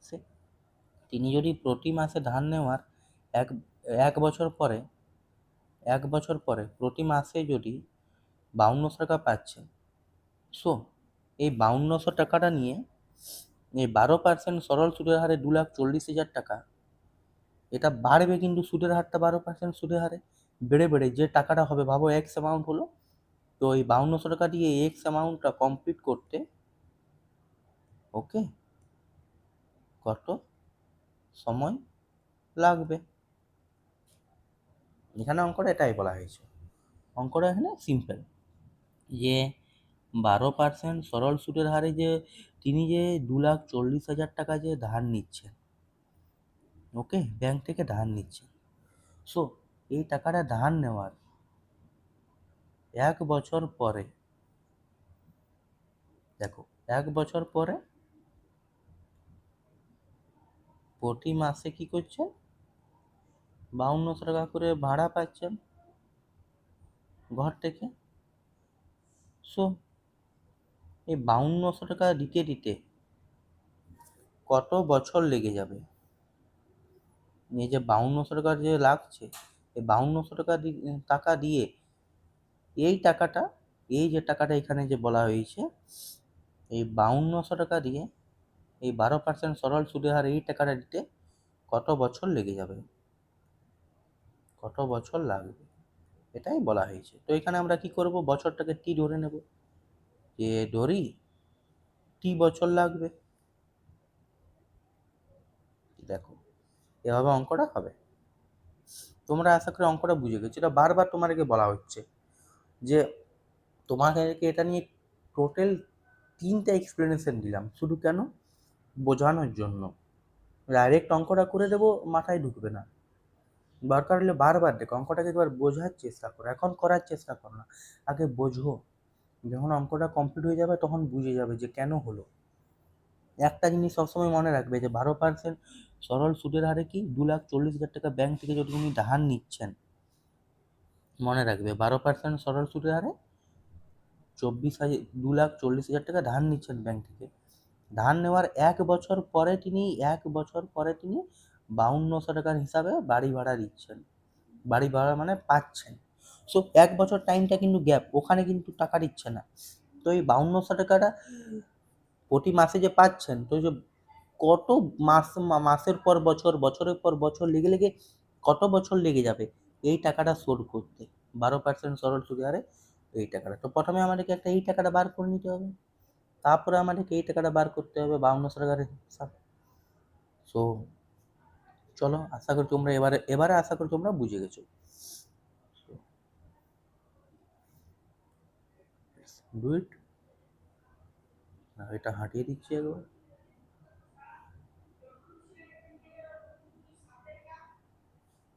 সে তিনি যদি প্রতি মাসে ধার নেওয়ার এক 1 বছর পরে প্রতি মাসে যদি 5,200 টাকা পাচ্ছে, সো এই 5,200 টাকাটা নিয়ে এই 12% সরল সুদের হারে 2,40,000 টাকা, এটা বাড়বে কিন্তু সুদের হারটা 12% সুদের হারে বেড়ে বেড়ে যে টাকাটা হবে, ভাবো এক্স অ্যামাউন্ট হলো। তো এই 5,200 টাকা দিয়ে এক্স অ্যামাউন্টটা কমপ্লিট করতে ওকে কত সময় লাগবে? এখানে অঙ্কটা এটাই বলা হয়েছে। অঙ্কটা এখানে সিম্পল, যে 12% সরল সুদের হারে যে তিনি যে 2,40,000 টাকা যে ধার নিচ্ছেন, ওকে, ব্যাংক থেকে ধার নিচ্ছেন। সো এই টাকাটা ধার নেওয়ার 1 বছর পরে, দেখো 1 বছর পরে প্রতি মাসে কি করছেন? 5,200 টাকা করে ভাড়া পাচ্ছেন ঘর থেকে। সো এই 5,200 টাকা দিতে দিতে কত বছর লেগে যাবে? এই যে 5,200 টাকা যে লাগছে, এই 5,200 টাকা টাকা দিয়ে এই টাকাটা, এই যে টাকাটা এখানে যে বলা হয়েছে, এই 5,200 টাকা দিয়ে এই 12% সরল সুদের হার এই টাকাটা দিতে কত বছর লেগে যাবে? কত বছর লাগবে? এটাই বলা হয়েছে। তো এখানে আমরা কি করব? বছরটাকে টি ধরে নেব, যে ধরি টি বছর লাগবে। দেখো এভাবে অঙ্কটা হবে। তোমরা আশা করি অঙ্কটা বুঝে গেছো। এটা বারবার তোমাদেরকে বলা হচ্ছে যে তোমাদেরকে এটা নিয়ে টোটাল 3টা এক্সপ্লেনেশন দিলাম, শুধু কেন? বোঝানোর জন্য। ডাইরেক্ট অঙ্কটা করে দেবো, মাথায় ঢুকবে না। দরকার হলে বারবার দেখো, অঙ্কটাকে একবার বোঝার চেষ্টা করো, এখন করার চেষ্টা করো না, আগে বোঝো। যখন অঙ্কটা কমপ্লিট হয়ে যাবে তখন বুঝে যাবে যে কেন হলো। একটা জিনিস সবসময় মনে রাখবে যে 12% সরল সুদের হারে কি 2,40,000 টাকা ব্যাংক থেকে যদি উনি ধার নিচ্ছেন, মনে রাখবে 12% সরল সুদের হারে 2,40,000 টাকা ধার নিচ্ছেন ব্যাংক থেকে। ধার নেওয়ার 1 বছর পরে তিনি 52,000 টাকার হিসাবে বাড়ি ভাড়া দিচ্ছেন। বাড়ি ভাড়া মানে পাচ্ছেন। সো 1 বছর টাইমটা কিন্তু গ্যাপ, ওখানে কিন্তু টাকা দিচ্ছে না। তো এই 52,000 টাকাটা প্রতি মাসে যে পাচ্ছেন, তো যে কত মাসের পর বছর, বছরের পর বছর লেগে লেগে কত বছর লেগে যাবে এই টাকাটা শোধ করতে 12% সরল সুদে হারে এই টাকাটা। তো প্রথমে আমাদেরকে একটা এই টাকাটা বার করে নিতে হবে, তারপরে আমাদেরকে এই টাকাটা বার করতে হবে 52,000 টাকার হিসাব। সো চলো, আশা করি তোমরা এবারে আশা করি তোমরা বুঝে গেছো। Do it. এটা হাঁটিয়ে দিচ্ছি একবার।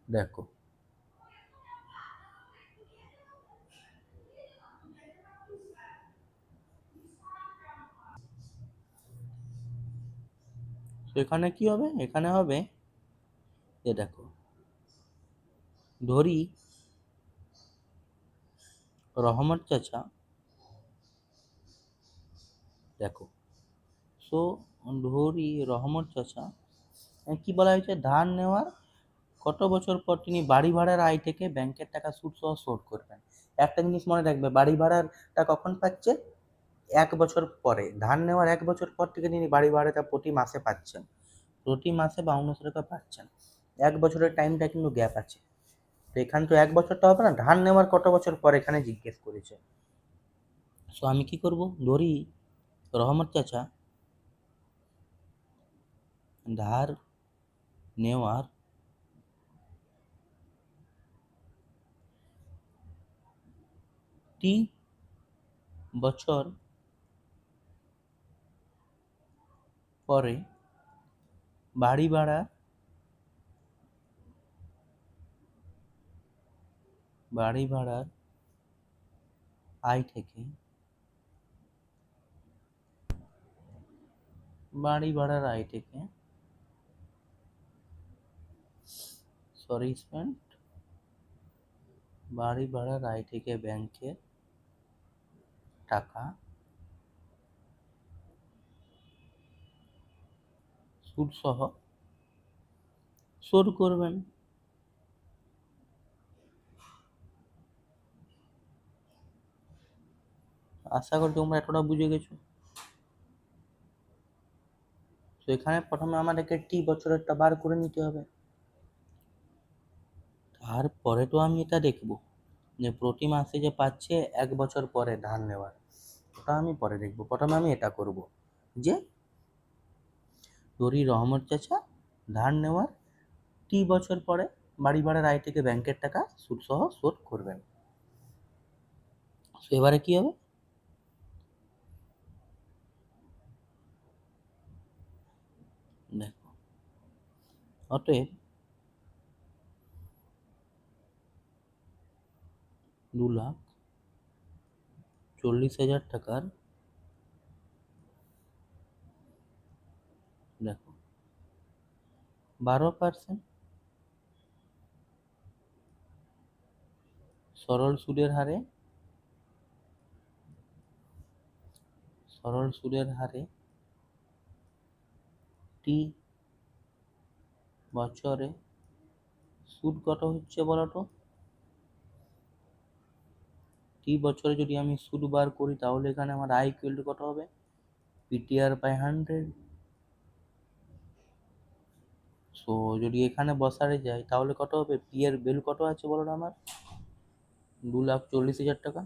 দেখো এখানে কি হবে, এখানে হবে এ দেখো, ধরি রহমত চাচা, দেখো সো ধরি রহমত চাচা কি বলা হয়েছে, ধার নেওয়ার কত বছর পর তিনি বাড়ি ভাড়ার আয় থেকে ব্যাংকের টাকা সুদ সহ শোধ করবেন। একটা জিনিস মনে রাখবে, বাড়ি ভাড়াটা কখন পাচ্ছে? 1 বছর পরে। ধার নেওয়ার 1 বছর পর থেকে তিনি বাড়ি ভাড়াটা প্রতি মাসে পাচ্ছেন, প্রতি মাসে 52,000 টাকা পাচ্ছেন। 1 বছরের টাইমটা কিন্তু গ্যাপ আছে। তো এখানে তো 1 বছরটা হবে না, ধার নেওয়ার কত বছর পর এখানে জিজ্ঞেস করেছে। সো আমি কি করব, ধরি রহমত চাচা ধার নেওয়ার টি বছর পরে বাড়ি ভাড়া বাড়ি ভাড়ার আয় থেকে বাড়ি ভাড়ার আয় থেকে স্পেন্ড বাড়ি ভাড়ার আয় থেকে ব্যাংকে টাকা সুদ সহ শোধ করবেন। আশা করি তোমরা এতটা বুঝে গেছো। তো এখানে প্রথমে আমাদেরকে টি বছরেরটা বার করে নিতে হবে, তারপরে তো আমি এটা দেখব যে প্রতি মাসে যে পাচ্ছে 1 বছর পরে ধার নেওয়ার, ওটা আমি পরে দেখব। প্রথমে আমি এটা করব যে ধরি রহমত চাচা ধার নেওয়ার টি বছর পরে বাড়ি ভাড়ার আয় থেকে ব্যাংকের টাকা সুদ সহ শোধ করবেন। এবারে কি হবে, দেখো অতএব 2,40,000 টাকার, দেখো 12% সরল সুদের হারে টি বছরে সুদ কত হচ্ছে বলো তো? টি বছরে যদি আমি সুদ বার করি তাহলে এখানে আমার আই ইকুয়াল টু কত হবে, পিটিআর বাই 100। সো যদি এখানে বসারে যাই তাহলে কত হবে, পি এর ভ্যালু কত আছে বলো না আমার, 2,40,000 টাকা।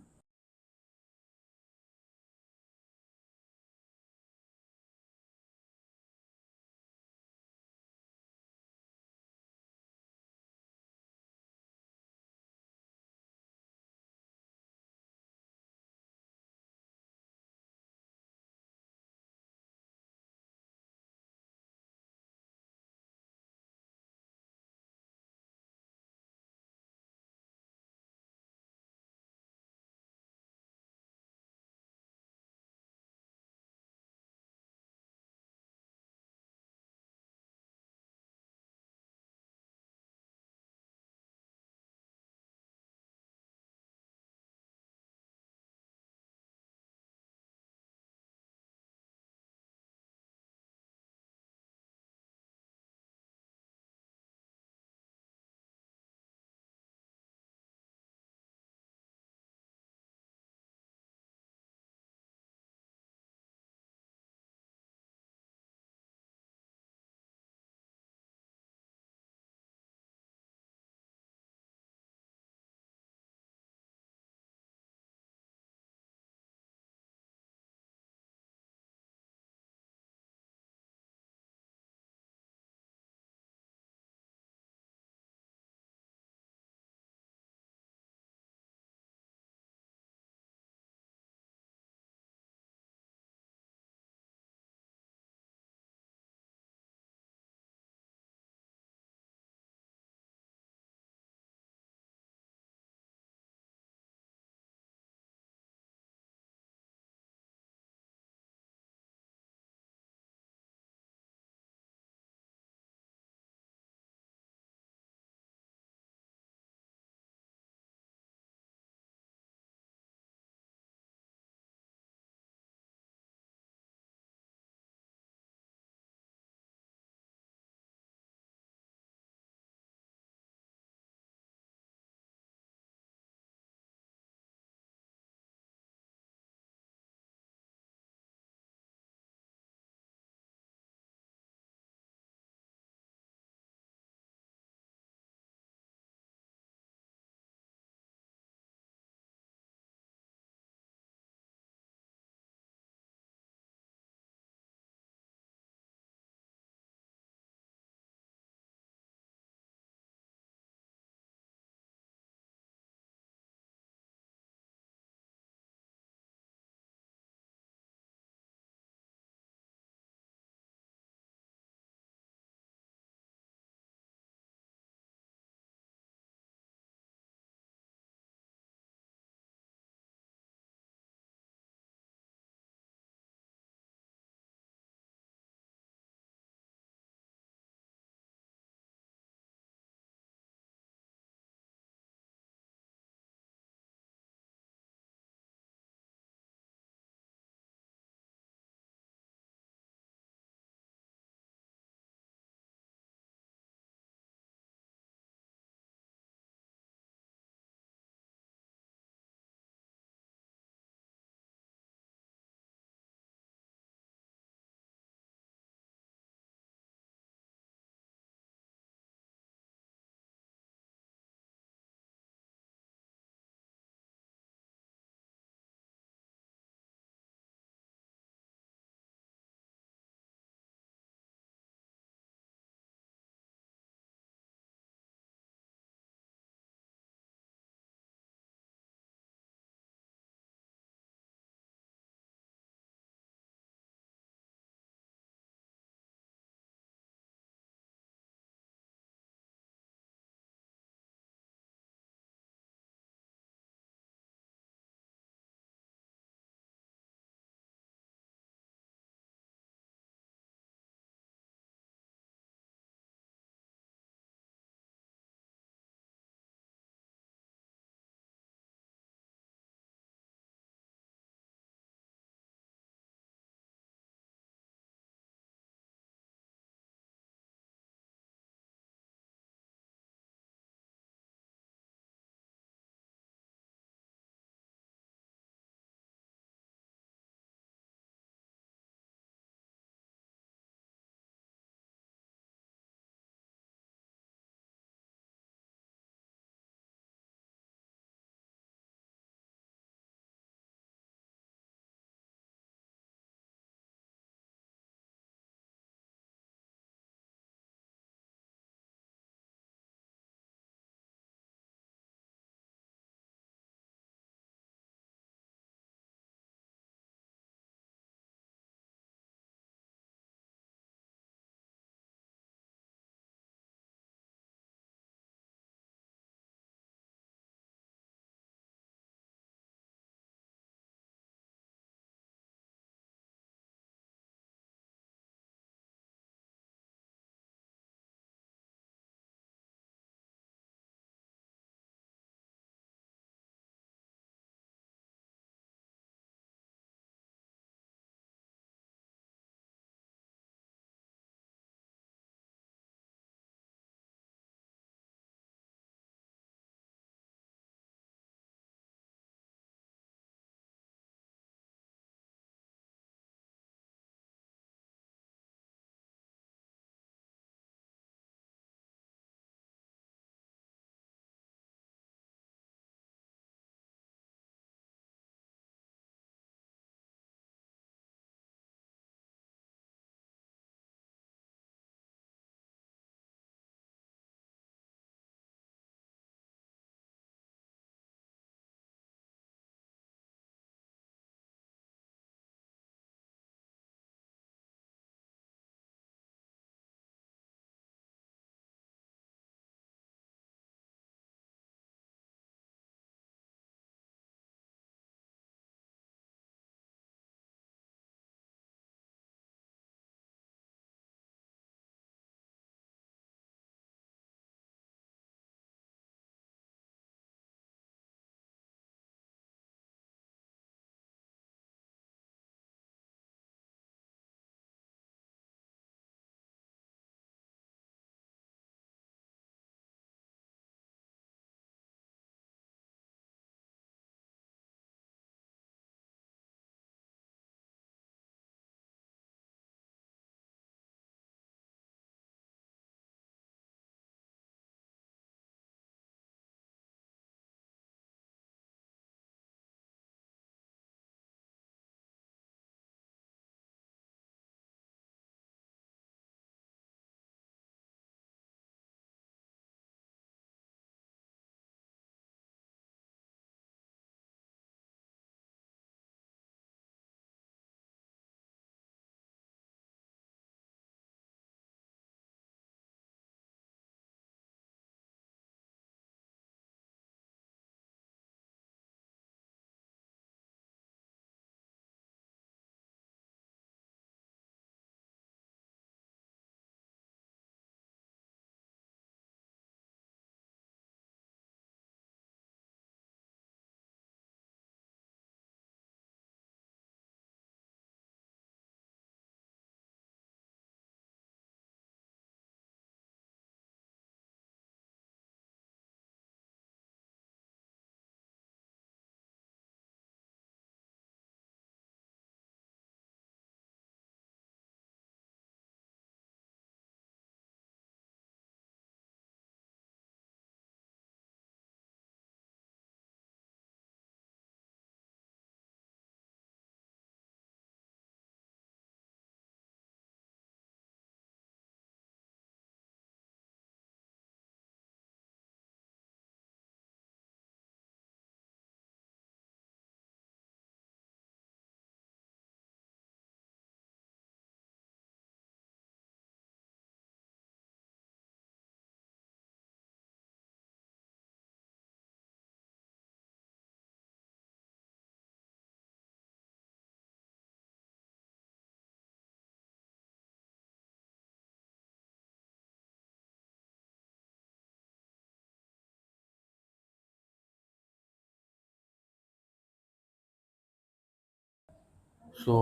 সো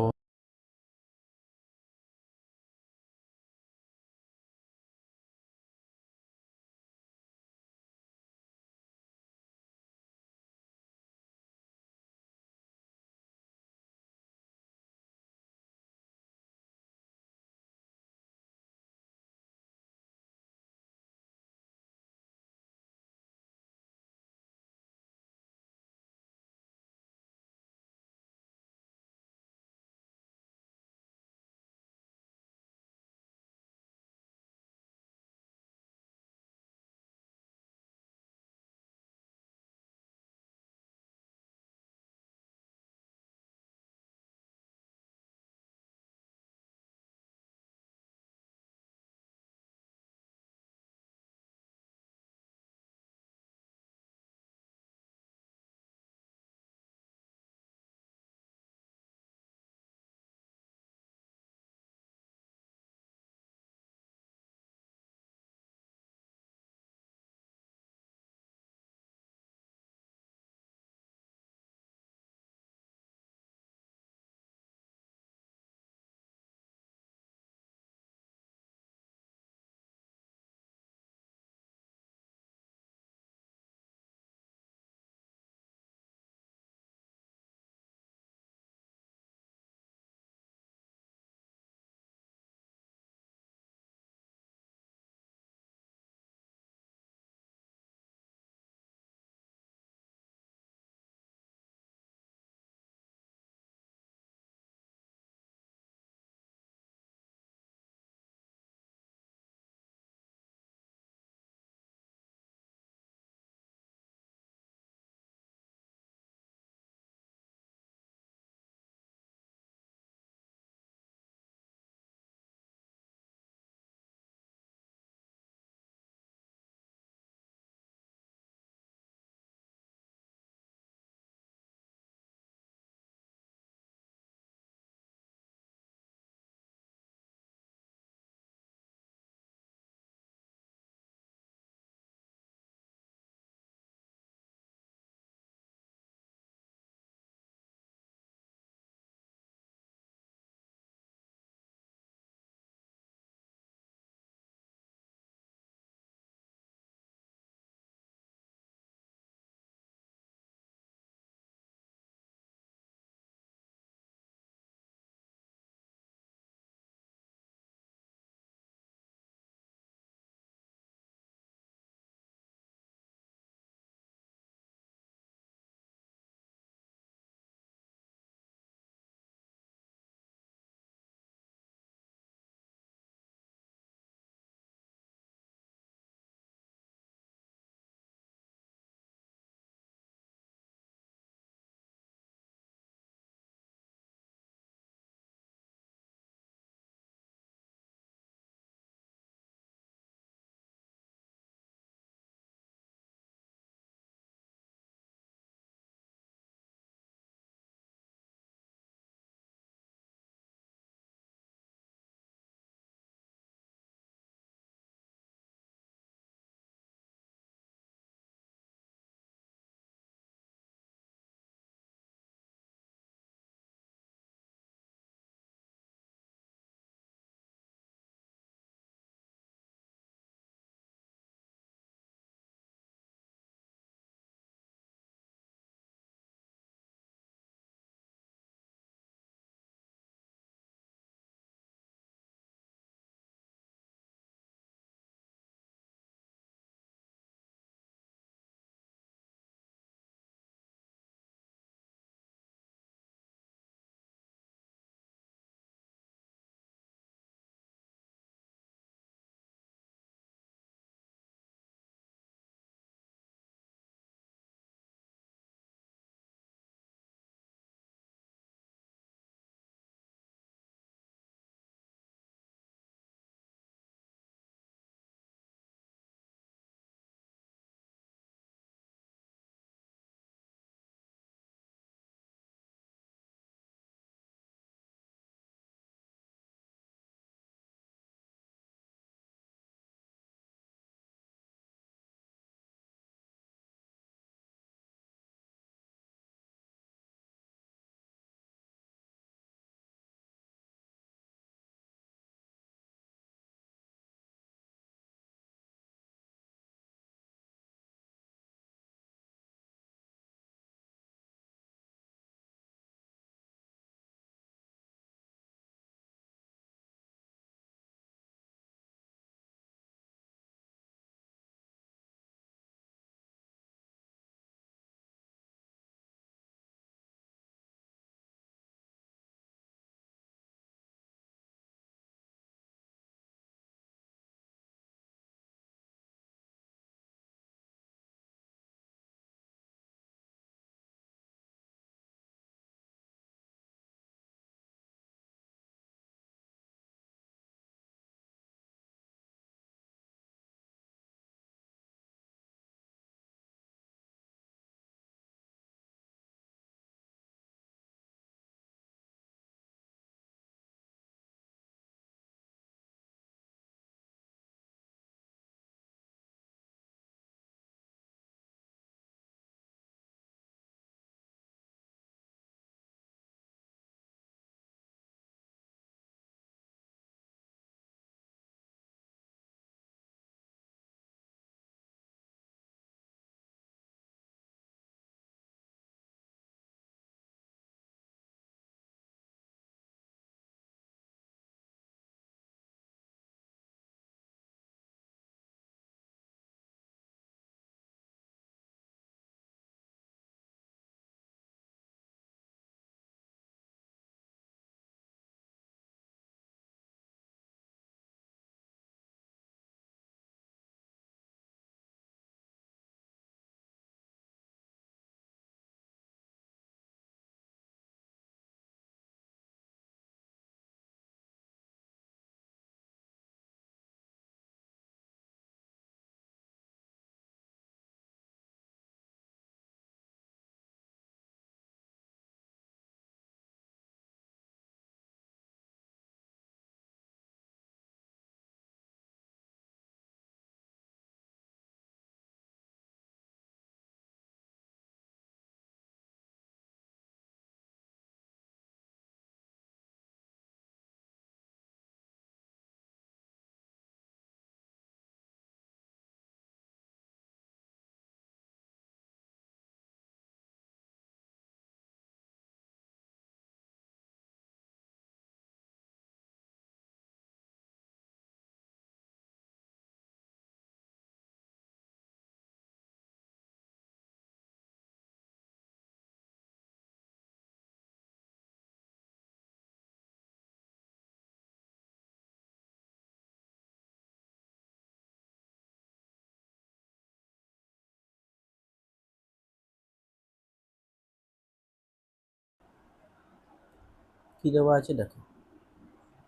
কি দেওয়া আছে দেখো,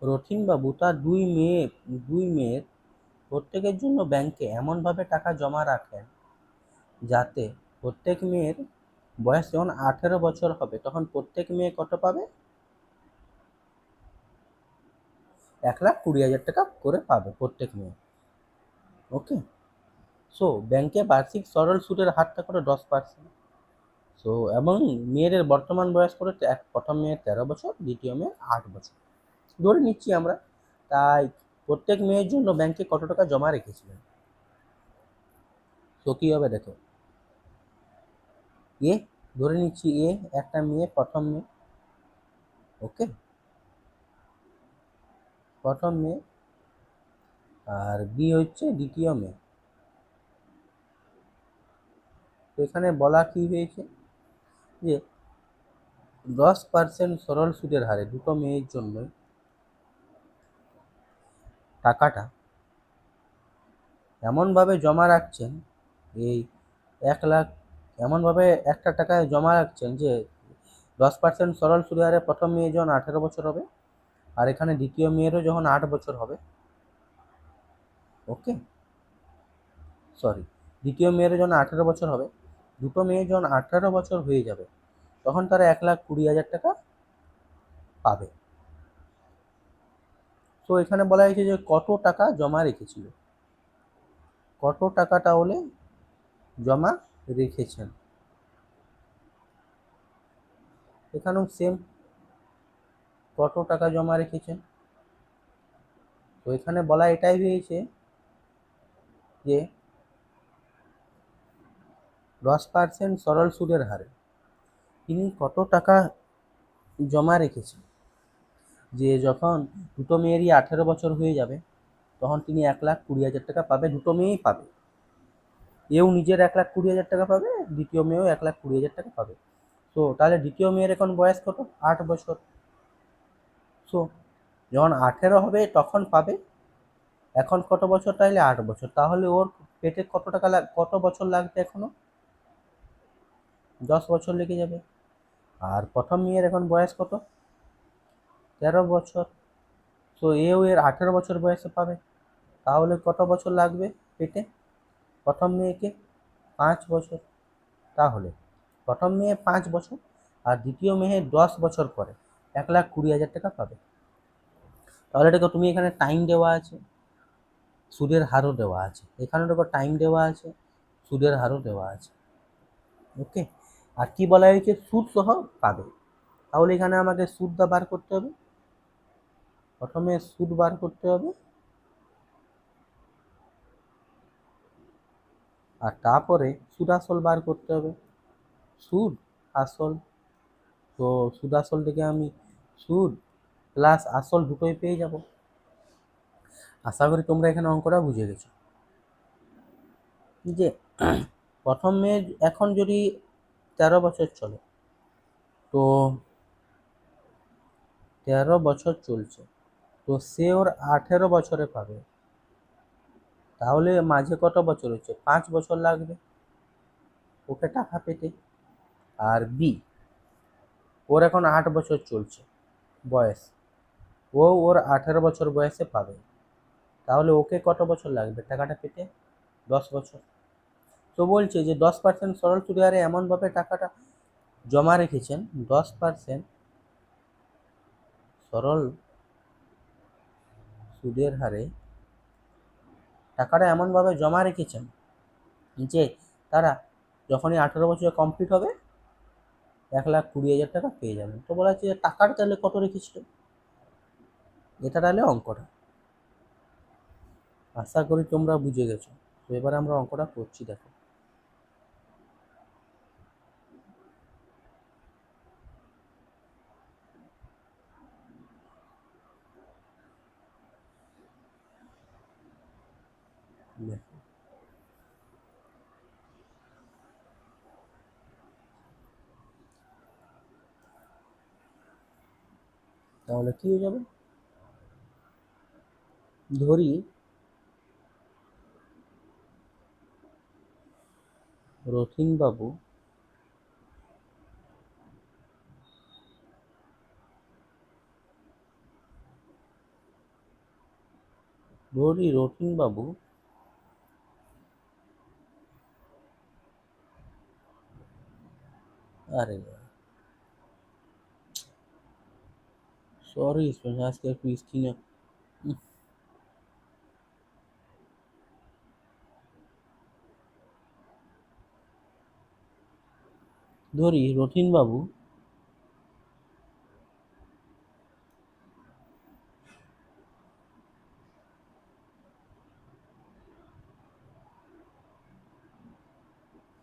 রথিনবাবু তার দুই মেয়ের প্রত্যেকের জন্য ব্যাংকে এমনভাবে টাকা জমা রাখেন যাতে প্রত্যেক মেয়ের বয়স যখন 18 বছর হবে তখন প্রত্যেক মেয়ে কত পাবে, 1,20,000 টাকা করে পাবে প্রত্যেক মেয়ে। ওকে, সো ব্যাংকে বার্ষিক সরল সুদের হারটা করে 10%। সো এবং মেয়েদের বর্তমান বয়স করে প্রথম মেয়ের 13 বছর, দ্বিতীয় মেয়ের 8 বছর ধরে নিচ্ছি আমরা। তাই প্রত্যেক মেয়ের জন্য ব্যাংকে কত টাকা জমা রেখেছিলেন? তো কী হবে দেখো, এ ধরে নিচ্ছি এ একটা মেয়ে, প্রথম মেয়ে। ওকে, প্রথম মেয়ে, আর বি হচ্ছে দ্বিতীয় মেয়ে। তো এখানে বলা কি হয়েছে যে 10% সরল সুদের হারে দুটো মেয়ের জন্য টাকাটা এমনভাবে জমা রাখছেন, এই 1,00,000 এমনভাবে একটা টাকায় জমা রাখছেন যে 10% সরল সুদের হারে প্রথম মেয়ে যখন 18 বছর হবে, আর এখানে দ্বিতীয় মেয়েরও যখন 8 বছর হবে। ওকে, সরি, দ্বিতীয় মেয়েরও যখন 18 বছর হবে, দুটো মেয়ে যখন 18 বছর হয়ে যাবে তখন তারা 1,20,000 টাকা পাবে। তো এখানে বলা হয়েছে যে কত টাকা জমা রেখেছিল, কত টাকা তাহলে জমা রেখেছেন। এখানেও সেম, কত টাকা জমা রেখেছেন। তো এখানে বলা এটাই হয়েছে যে 10% সরল সুদের হারে তিনি কত টাকা জমা রেখেছেন, যে যখন দুটো মেয়েরই 18 বছর হয়ে যাবে তখন তিনি 1,20,000 টাকা পাবে, দুটো মেয়েই পাবে। এও নিজের 1,20,000 টাকা পাবে, দ্বিতীয় মেয়েও 1,20,000 টাকা পাবে। তো তাহলে দ্বিতীয় মেয়ের এখন বয়স কত, 8 বছর। সো যখন 18 হবে তখন পাবে, এখন কত বছর, তাহলে 8 বছর। তাহলে ওর পেটে কত বছর লাগবে, এখনো 10 বছর লেগে যাবে। আর প্রথম মেয়ের এখন বয়স কত, 13 বছর। তো এও এর 18 বছর বয়সে পাবে, তাহলে কত বছর লাগবে পেটে প্রথম মেয়েকে, 5 বছর। তাহলে প্রথম মেয়ে 5 বছর আর দ্বিতীয় মেয়ে 10 বছর পরে 1,20,000 টাকা পাবে। তাহলে দেখো তুমি এখানে টাইম দেওয়া আছে, সুদের হারও দেওয়া আছে, এখানে দেখো টাইম দেওয়া আছে, সুদের হারও দেওয়া আছে। ওকে, আর কি বলা হয়েছে, সুদ সহ পাবে। তাহলে এখানে আমাকে সুদটা বার করতে হবে, প্রথমে সুদ বার করতে হবে, আর তারপরে সুদ আসল বার করতে হবে। সুদ আসল, তো সুদ আসল থেকে আমি সুদ প্লাস আসল দুটোই পেয়ে যাব। আশা করি তোমরা এখানে অঙ্কটা বুঝে গেছো যে প্রথম মেয়ে এখন যদি 13 বছর চলে, তো 13 বছর চলছে, তো সে ওর 18 বছরে পাবে। তাহলে মাঝে কত বছর হচ্ছে, 5 বছর লাগবে ওকে টাকা পেতে। আর বি, ওর এখন 8 বছর চলছে বয়স, ওর 18 বছর বয়সে পাবে। তাহলে ওকে কত বছর লাগবে টাকাটা পেতে, 10 বছর। তো বলছে যে 10% সরল সুদে হারে এমনভাবে টাকাটা জমা রেখেছেন, 10% সরল সুদের হারে টাকাটা এমনভাবে জমা রেখেছেন যে তারা যখনই 18 বছর কমপ্লিট হবে 1,20,000 টাকা পেয়ে যাবেন। তো বলা হচ্ছে যে টাকাটা তাহলে কত রেখেছিল, এটা তাহলে অঙ্কটা। আশা করি তোমরা বুঝে গেছো। তো এবার আমরা অঙ্কটা করছি, দেখো। দেখো, তাহলে কি হয়ে যাবে, ধরি রথিনবাবু ধরি রতিন বাবু আরে সরি আজকে একটু স্ক্রিনে ধরি রতিন বাবু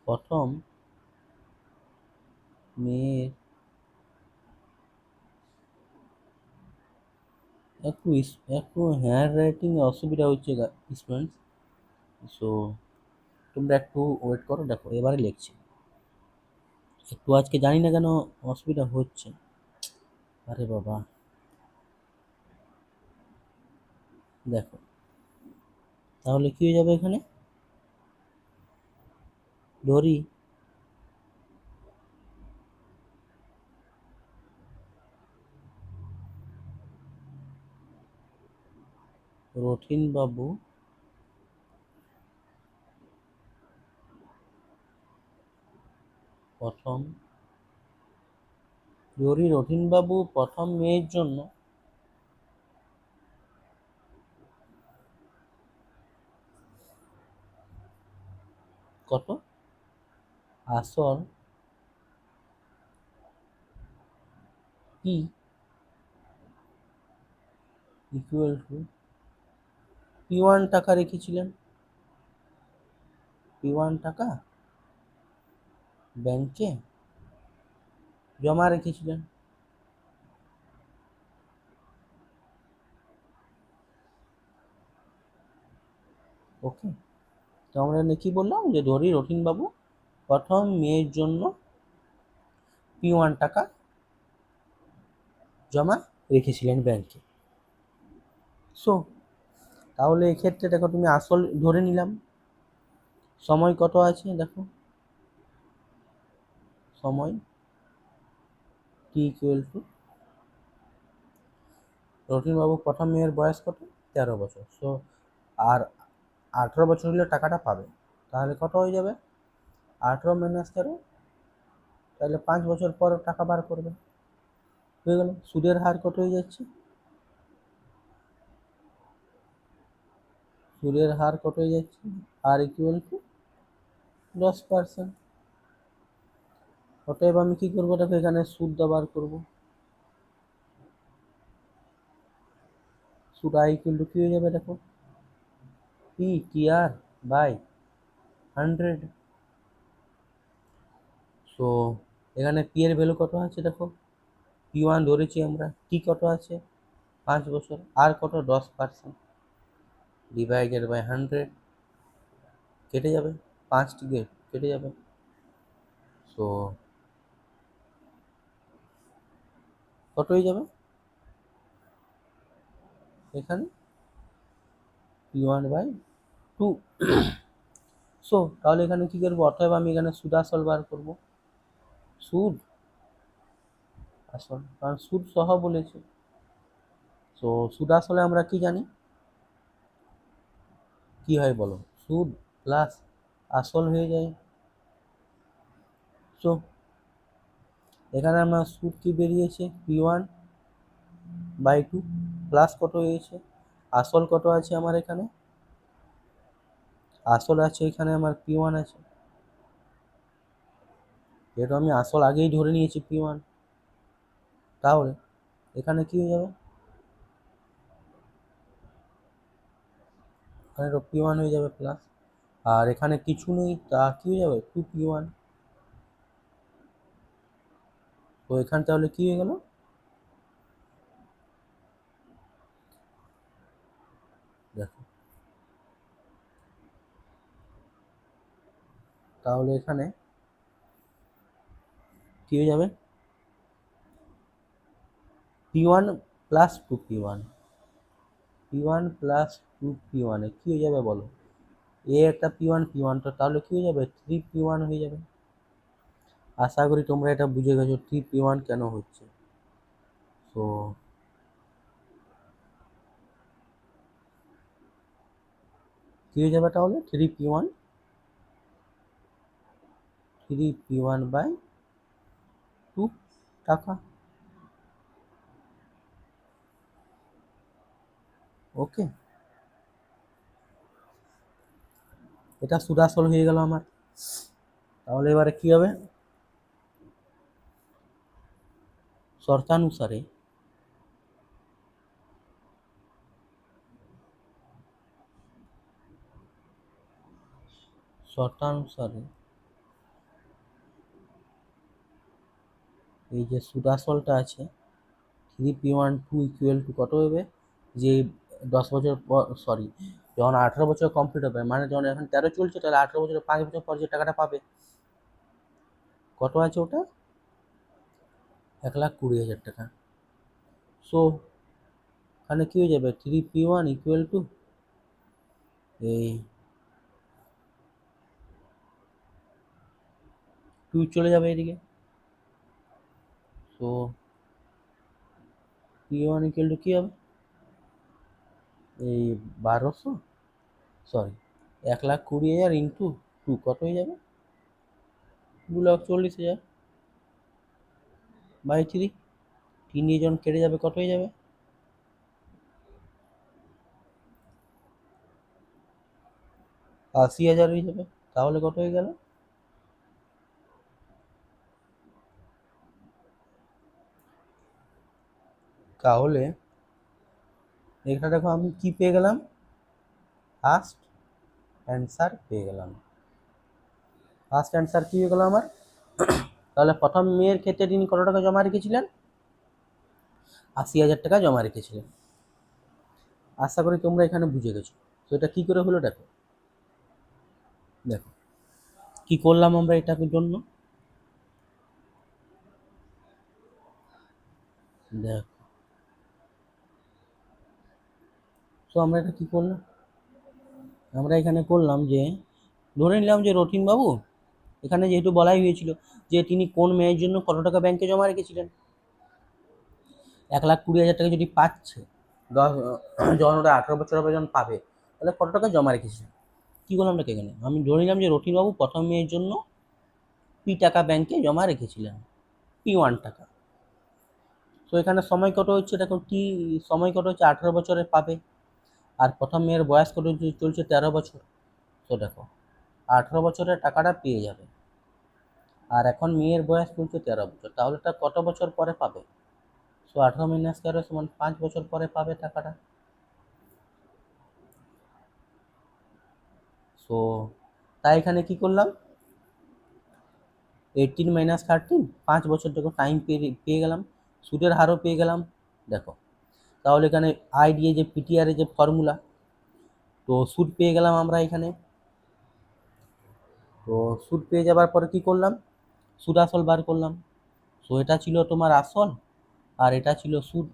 প্রথম মেয়ের একটু হ্যান্ড রাইটিং এ অসুবিধা হচ্ছে স্টুডেন্টস। সো তোমরা একটু ওয়েট করো, দেখো এবারে লিখছি। একটু আজকে জানি না কেন অসুবিধা হচ্ছে। আরে বাবা, দেখো তাহলে কি হয়ে যাবে এখানে? ধরি রথিন বাবু প্রথম ধরি রথিন বাবু প্রথম মেয়ের জন্য কত আসল পি ইকুয়াল টু P1 টাকা রেখেছিলেন, P1 টাকা ব্যাংকে জমা রেখেছিলেন। ওকে, তো আমরা এখানে কি বললাম যে ধরি রথিন বাবু প্রথম মেয়ের জন্য P1 টাকা জমা রেখেছিলেন ব্যাংকে। সো তাহলে এক্ষেত্রে দেখো তুমি আসল ধরে নিলাম, সময় কত আছে দেখো, সময় টি ইকুয়াল টু রতিনবাবু প্রথম মেয়ের বয়স কত, 13 বছর। সো আর 18 বছর হলে টাকাটা পাবে, তাহলে কত হয়ে যাবে 18 - 13, তাহলে 5 বছর পর টাকা বার করবে, হয়ে গেল। সুদের হার কত হয়ে যাচ্ছে, সুদের হার কত হয়ে যাচ্ছে, আর ইকুয়াল টু 10%। অতএব আমি কি করবো দেখো, এখানে সুদটা বার করবো। সুদ আই ইকুয়াল টু কি হয়ে যাবে দেখো, P T R by 100। So এখানে পি এর ভ্যালু কত আছে দেখো, P1 ধরেছি আমরা, টি কত আছে 5 বছর, আর কত 10%, ডিভাইডেড বাই 100, কেটে যাবে 5টি কেটে যাবে। সো কত হয়ে যাবে এখানে P1/2। সো তাহলে এখানে কি করবো, অতএব আমি এখানে সুদ আসল বার করবো, সুদ আসল, কারণ সুদ সহ বলেছে। তো সুদ আসলে আমরা কি জানি, কি হয় বলো, সুদ প্লাস আসল হয়ে যায়। সো এখানে আমার সুদ কি বেরিয়েছে, P1/2 প্লাস কত হয়েছে, আসল কত আছে আমার এখানে, আসল আছে এখানে আমার P1 আছে, যেহেতু আমি আসল আগেই ধরে নিয়েছি P1, তাহলে এখানে কি হয়ে যাবে, এখানে তো P1 হয়ে যাবে প্লাস, আর এখানে কিছু নেই, তা কি হয়ে যাবে 2P1। তো এখানে তাহলে কি হয়ে গেল, দেখো তাহলে এখানে কি হয়ে যাবে, P1 plus 2P1, P1 plus 2P1 এ কি হয়ে যাবে বলো, এ একটা P1 তো তাহলে কি হয়ে যাবে 3P1 হয়ে যাবে। আশা করি তোমরা এটা বুঝে গেছো 3P1 কেন হচ্ছে। তো কী হয়ে যাবে তাহলে? 3p1/2 টাকা। ওকে, এটা সুদ আসল হয়ে গেল আমার। তাহলে এবারে কি হবে? শর্তানুসারে শর্তানুসারে এই যে সুদ আসলটা আছে 3p1/2 ইকুয়াল টু কত হবে? যে 10 বছর পর, সরি, যখন 18 বছর কমপ্লিট হবে, মানে যখন এখন 13 চলছে, তাহলে 18 বছর 5 বছর পর যে টাকাটা পাবে, কত আছে ওটা? 1,20,000 টাকা। সো এখানে কি হয়ে যাবে? 3p1 ইকুয়াল টু এই 2 চলে যাবে এদিকে। সো p1 ইকুয়াল টু কী হবে? এই 1200, সরি, 1,20,000 ইন্টু 2 কত হয়ে যাবে? 2,40,000 বাই 3। 3 দিয়ে যখন কেটে যাবে কত হয়ে যাবে? 80,000 হয়ে যাবে। তাহলে কত হয়ে গেল? তাহলে এখানে দেখো আমি কি পেয়ে গেলাম? ফার্স্ট অ্যান্সার পেয়ে গেলাম। ফার্স্ট অ্যান্সার কী হয়ে গেল আমার? তাহলে প্রথম মেয়ের ক্ষেত্রে তিনি কত টাকা জমা রেখেছিলেন? 80,000 টাকা জমা রেখেছিলেন। আশা করি তোমরা এখানে বুঝে গেছো। তো এটা কী করে হলো দেখো, দেখো কি করলাম আমরা এটার জন্য। দেখো, তো আমরা এটা কী করলাম? আমরা এখানে করলাম যে ধরে নিলাম যে রথীনবাবু, এখানে যেহেতু বলাই হয়েছিল যে তিনি কোন মেয়ের জন্য কত টাকা ব্যাংকে জমা রেখেছিলেন, 1,20,000 টাকা যদি পাচ্ছে, যখন ওটা 18 বছর হবে যখন পাবে, তাহলে কত টাকা জমা রেখেছিলেন। কী করলাম আমরা এখানে? আমি ধরে নিলাম যে রথীনবাবু প্রথম মেয়ের জন্য পি টাকা ব্যাংকে জমা রেখেছিলেন, p1 টাকা। তো এখানে সময় কত হচ্ছে দেখো, সময় কত হচ্ছে? 18 বছরে পাবে। আর প্রথম মেয়ের বয়স কত চলছে? 13 বছর। তো দেখো 18 বছরের টাকাটা পেয়ে যাবে, আর এখন মেয়ের বয়স চলছে 13 বছর, তাহলে তার কত বছর পরে পাবে? 18 মাইনাস 13 সমান 5 বছর পরে পাবে টাকাটা। সো তাই এখানে কি করলাম? 18 - 13, 5 বছর দেখো টাইম পেয়ে গেলাম, সুদের হারও পেয়ে গেলাম। দেখো তাহলে এখানে আই দিয়ে যে পিটিআরের যে ফর্মুলা, তো সুদ পেয়ে গেলাম আমরা এখানে। তো সুদ পেয়ে যাবার পরে কি করলাম? সুদ আসল বার করলাম। সো এটা ছিল তোমার আসল, আর এটা ছিল সুদ।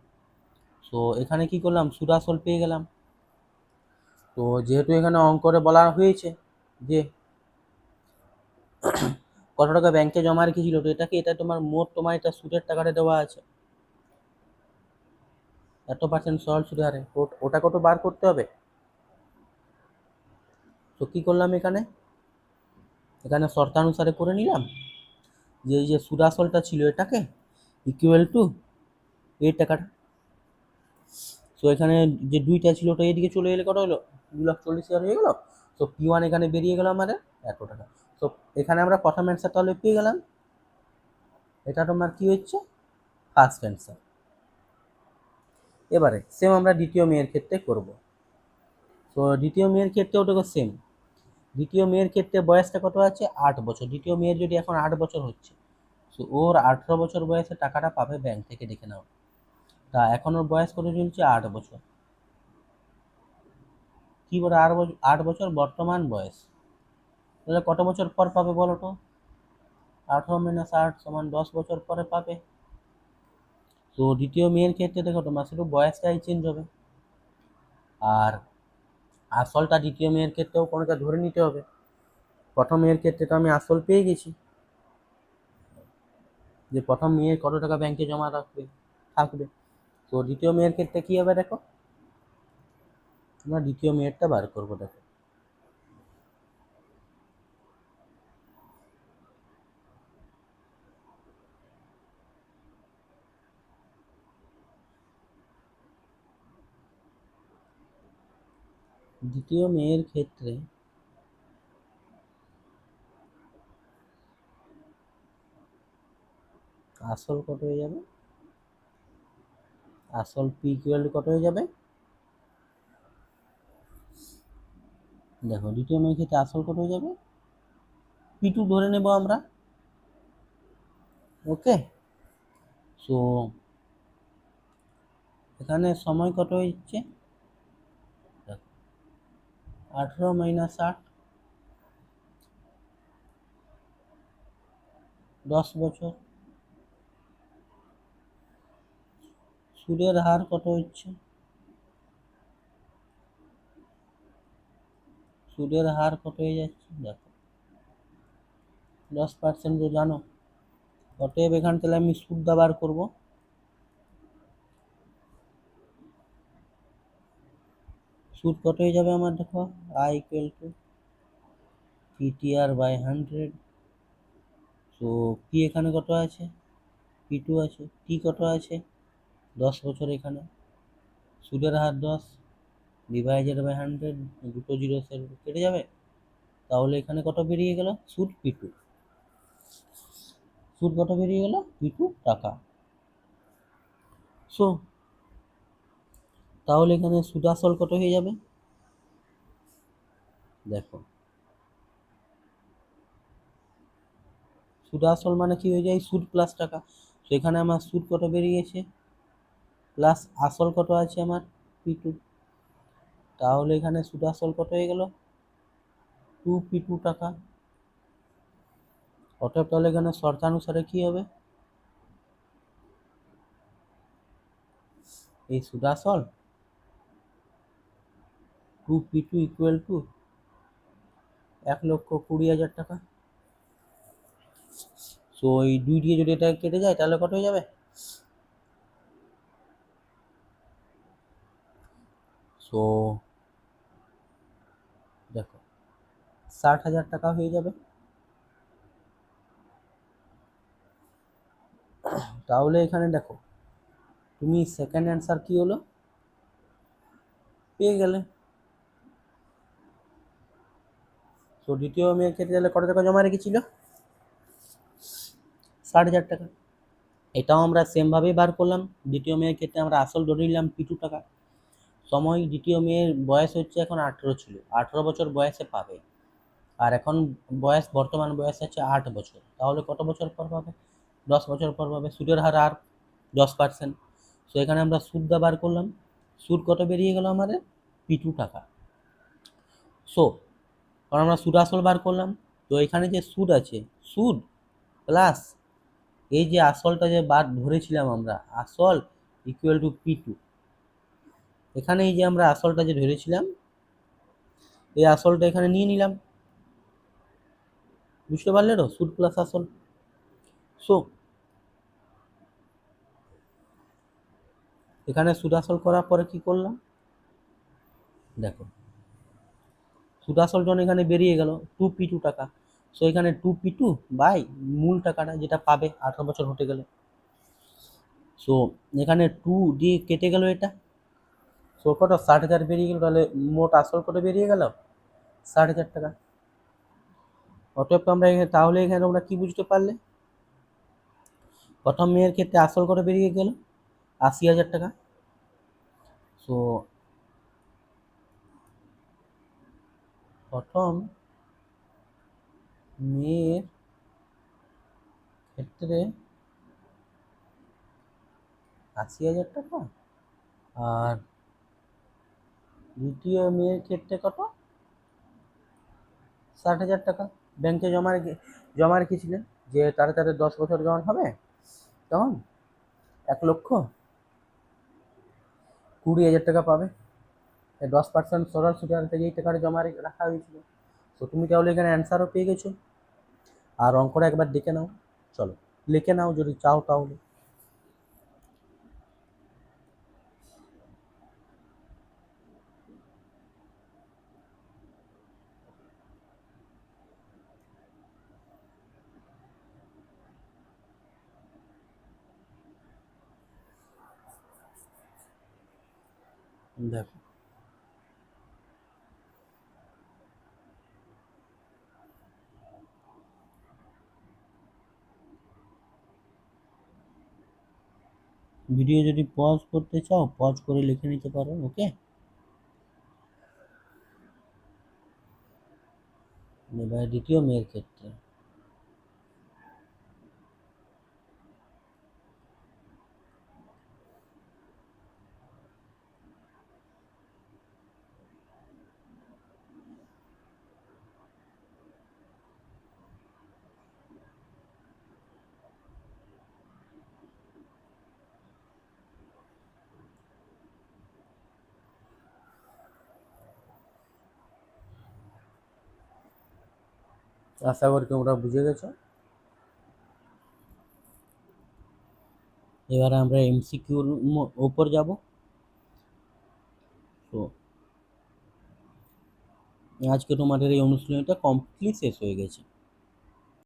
সো এখানে কি করলাম? সুদ আসল পেয়ে গেলাম। তো যেহেতু এখানে অঙ্করে বলা হয়েছে যে কত টাকা ব্যাংকে জমা রেখেছিল, তো এটা তোমার মোট, তোমার এটা সুদের টাকাটা দেওয়া আছে এত% সরল সুদের হারে, ওটা কত বার করতে হবে। তো কী করলাম এখানে? এখানে শর্তানুসারে করে নিলাম যে এই যে সুদ আসলটা ছিল এটাকে ইকুয়াল টু এই টাকাটা। তো এখানে যে 2টা ছিল ওটা এদিকে চলে এলে কত হলো? 2,40,000 হয়ে গেল। তো p1 এখানে বেরিয়ে গেল আমাদের এত টাকা। তো এখানে আমরা প্রথম অ্যান্সার তাহলে পেয়ে গেলাম। এটা তোমার কি হচ্ছে? First answer. এবারে সেম আমরা দ্বিতীয় মেয়ের ক্ষেত্রে করব। তো দ্বিতীয় মেয়ের ক্ষেত্রেও দেখো সেম। দ্বিতীয় মেয়ের ক্ষেত্রে বয়সটা কত আছে? 8 বছর। দ্বিতীয় মেয়ের যদি এখন 8 বছর হচ্ছে, তো ওর 18 বছর বয়সে টাকাটা পাবে ব্যাংক থেকে, দেখে নাও। তা এখন ওর বয়স কত চলছে? 8 বছর। কি বলে 8 বছর? 8 বছর বর্তমান বয়স। তাহলে কত বছর পর পাবে বলো তো? 18 - 8 সমান 10 বছর পরে পাবে। তো দ্বিতীয় মেয়ের ক্ষেত্রে দেখো তোমার শুধু বয়সটাই চেঞ্জ হবে, আর আসলটা দ্বিতীয় মেয়ের ক্ষেত্রেও কোনোটা ধরে নিতে হবে। প্রথম মেয়ের ক্ষেত্রে তো আমি আসল পেয়ে গেছি, যে প্রথম মেয়ের কত টাকা ব্যাংকে জমা থাকবে। তো দ্বিতীয় মেয়ের ক্ষেত্রে কী হবে দেখো, আমরা দ্বিতীয় মেয়েরটা বার করবো। দেখো দ্বিতীয় মেয়ের ক্ষেত্রে আসল কত হয়ে যাবে, আসল পি ইকুয়াল কত হয়ে যাবে, দেখো দ্বিতীয় মেয়ের ক্ষেত্রে আসল কত হয়ে যাবে, পি2 ধরে নেব আমরা। ওকে, সো এখানে সময় কত হচ্ছে, 18 মাইনাস 8, 10 বছর। সুদের হার কত হচ্ছে, সুদের হার কত হয়ে যাচ্ছে, দেখো 10% তো জানো। অতএব এখান থেকে আমি সুদটা বার করবো। সুদ কত হয়ে যাবে আমার, দেখো I equal to PTR by 100। তো পি এখানে কত আছে, পি2 আছে, টি কত আছে 10 বছর, এখানে সুদের হার 10 ডিভাইডেড বাই 100, দুটো জিরো কেটে যাবে, তাহলে এখানে কত বেরিয়ে গেল, সুদ পি2, সুদ কত বেরিয়ে গেল, পি2 টাকা। সো তাহলে এখানে সুদ আসল কত হয়ে যাবে, দেখো সুদ আসল মানে কি হয়ে যায়, সুদ প্লাস টাকা। তো এখানে আমার সুদ কত বেরিয়েছে, প্লাস আসল কত আছে আমার পি2, তাহলে এখানে সুদ আসল কত হয়ে গেল, 2p2 টাকা। অতএব তাহলে এখানে শর্তানুসারে কি হবে, এই সুদ আসল 2p2 ইকুয়াল টু 1,20,000 টাকা। সো এই 2 দিয়ে যদি এটা কেটে যায় তাহলে কত হয়ে যাবে, সো দেখো 60,000 টাকা হয়ে যাবে। তাহলে এখানে দেখো তুমি সেকেন্ড অ্যান্সার কি হলো, পেয়ে গেলে। তো দ্বিতীয় মেয়ের ক্ষেত্রে তাহলে কত টাকা জমা রেখেছিল, 60,000 টাকা। এটাও আমরা সেমভাবেই বার করলাম। দ্বিতীয় মেয়ের ক্ষেত্রে আমরা আসল ধরে নিলাম পি2 টাকা। সময় দ্বিতীয় মেয়ের বয়স হচ্ছে এখন 18 ছিল, 18 বছর বয়সে পাবে, আর এখন বয়স বর্তমান বয়স আছে 8 বছর, তাহলে কত বছর পর পাবে, 10 বছর পর পাবে। সুদের হার আর 10%। সো এখানে আমরা সুদটা বার করলাম, সুদ কত বেরিয়ে গেল আমাদের, পি2 টাকা। সো কারণ আমরা সুদ আসল বার করলাম, তো এখানে যে সুদ আছে, সুদ প্লাস এই যে আসলটা যে বার ধরেছিলাম আমরা, আসল ইকুয়াল টু পি2, এখানে এই যে আমরা আসলটা যে ধরেছিলাম এই আসলটা এখানে নিয়ে নিলাম, বুঝতে পারলে তো, সুদ প্লাস আসল। সো এখানে সুদ আসল করার পরে কি করলাম, দেখো সুদ আসল জন এখানে বেরিয়ে গেল 2p2 টাকা। সো এখানে 2p2 বাই মূল টাকাটা যেটা পাবে 18 বছর হতে গেলে। সো এখানে 2 দিয়ে কেটে গেল এটা, সো কত 60,000 বেরিয়ে গেল, তাহলে মোট আসল কত বেরিয়ে গেল, 60,000 টাকা। অতএব আমরা তাহলে এখানে তোমরা কি বুঝতে পারলে, প্রথম মেয়ের ক্ষেত্রে আসল কত বেরিয়ে গেল, 80,000 টাকা। সো প্রথম মেয়ের ক্ষেত্রে 80,000 টাকা, আর দ্বিতীয় মেয়ের ক্ষেত্রে কত, 60,000 টাকা। ব্যাংকে জমা রেখেছিলেন যে তাড়াতাড়ি 10 বছর যখন হবে তখন 1,20,000 টাকা পাবে। 10% সরল সুদের থেকে এই টাকাটা জমা রাখা হয়েছিল। তো তুমি তাহলে এখানে অ্যান্সারও পেয়ে গেছো। আর অঙ্কটা একবার দেখে নাও, চলো লিখে নাও যদি চাও তাহলে। দেখো ভিডিও যদি পজ করতে চাও পজ করে লিখে নিতে পারো। ওকে, এবার দ্বিতীয় মেয়ের ক্ষেত্রে আশা করি তোমরা বুঝে গেছো। এবারে আমরা এমসিকিউর ওপর যাব। তো আজকে তোমাদের এই অনুশীলনীটা কমপ্লিটলি শেষ হয়ে গেছে।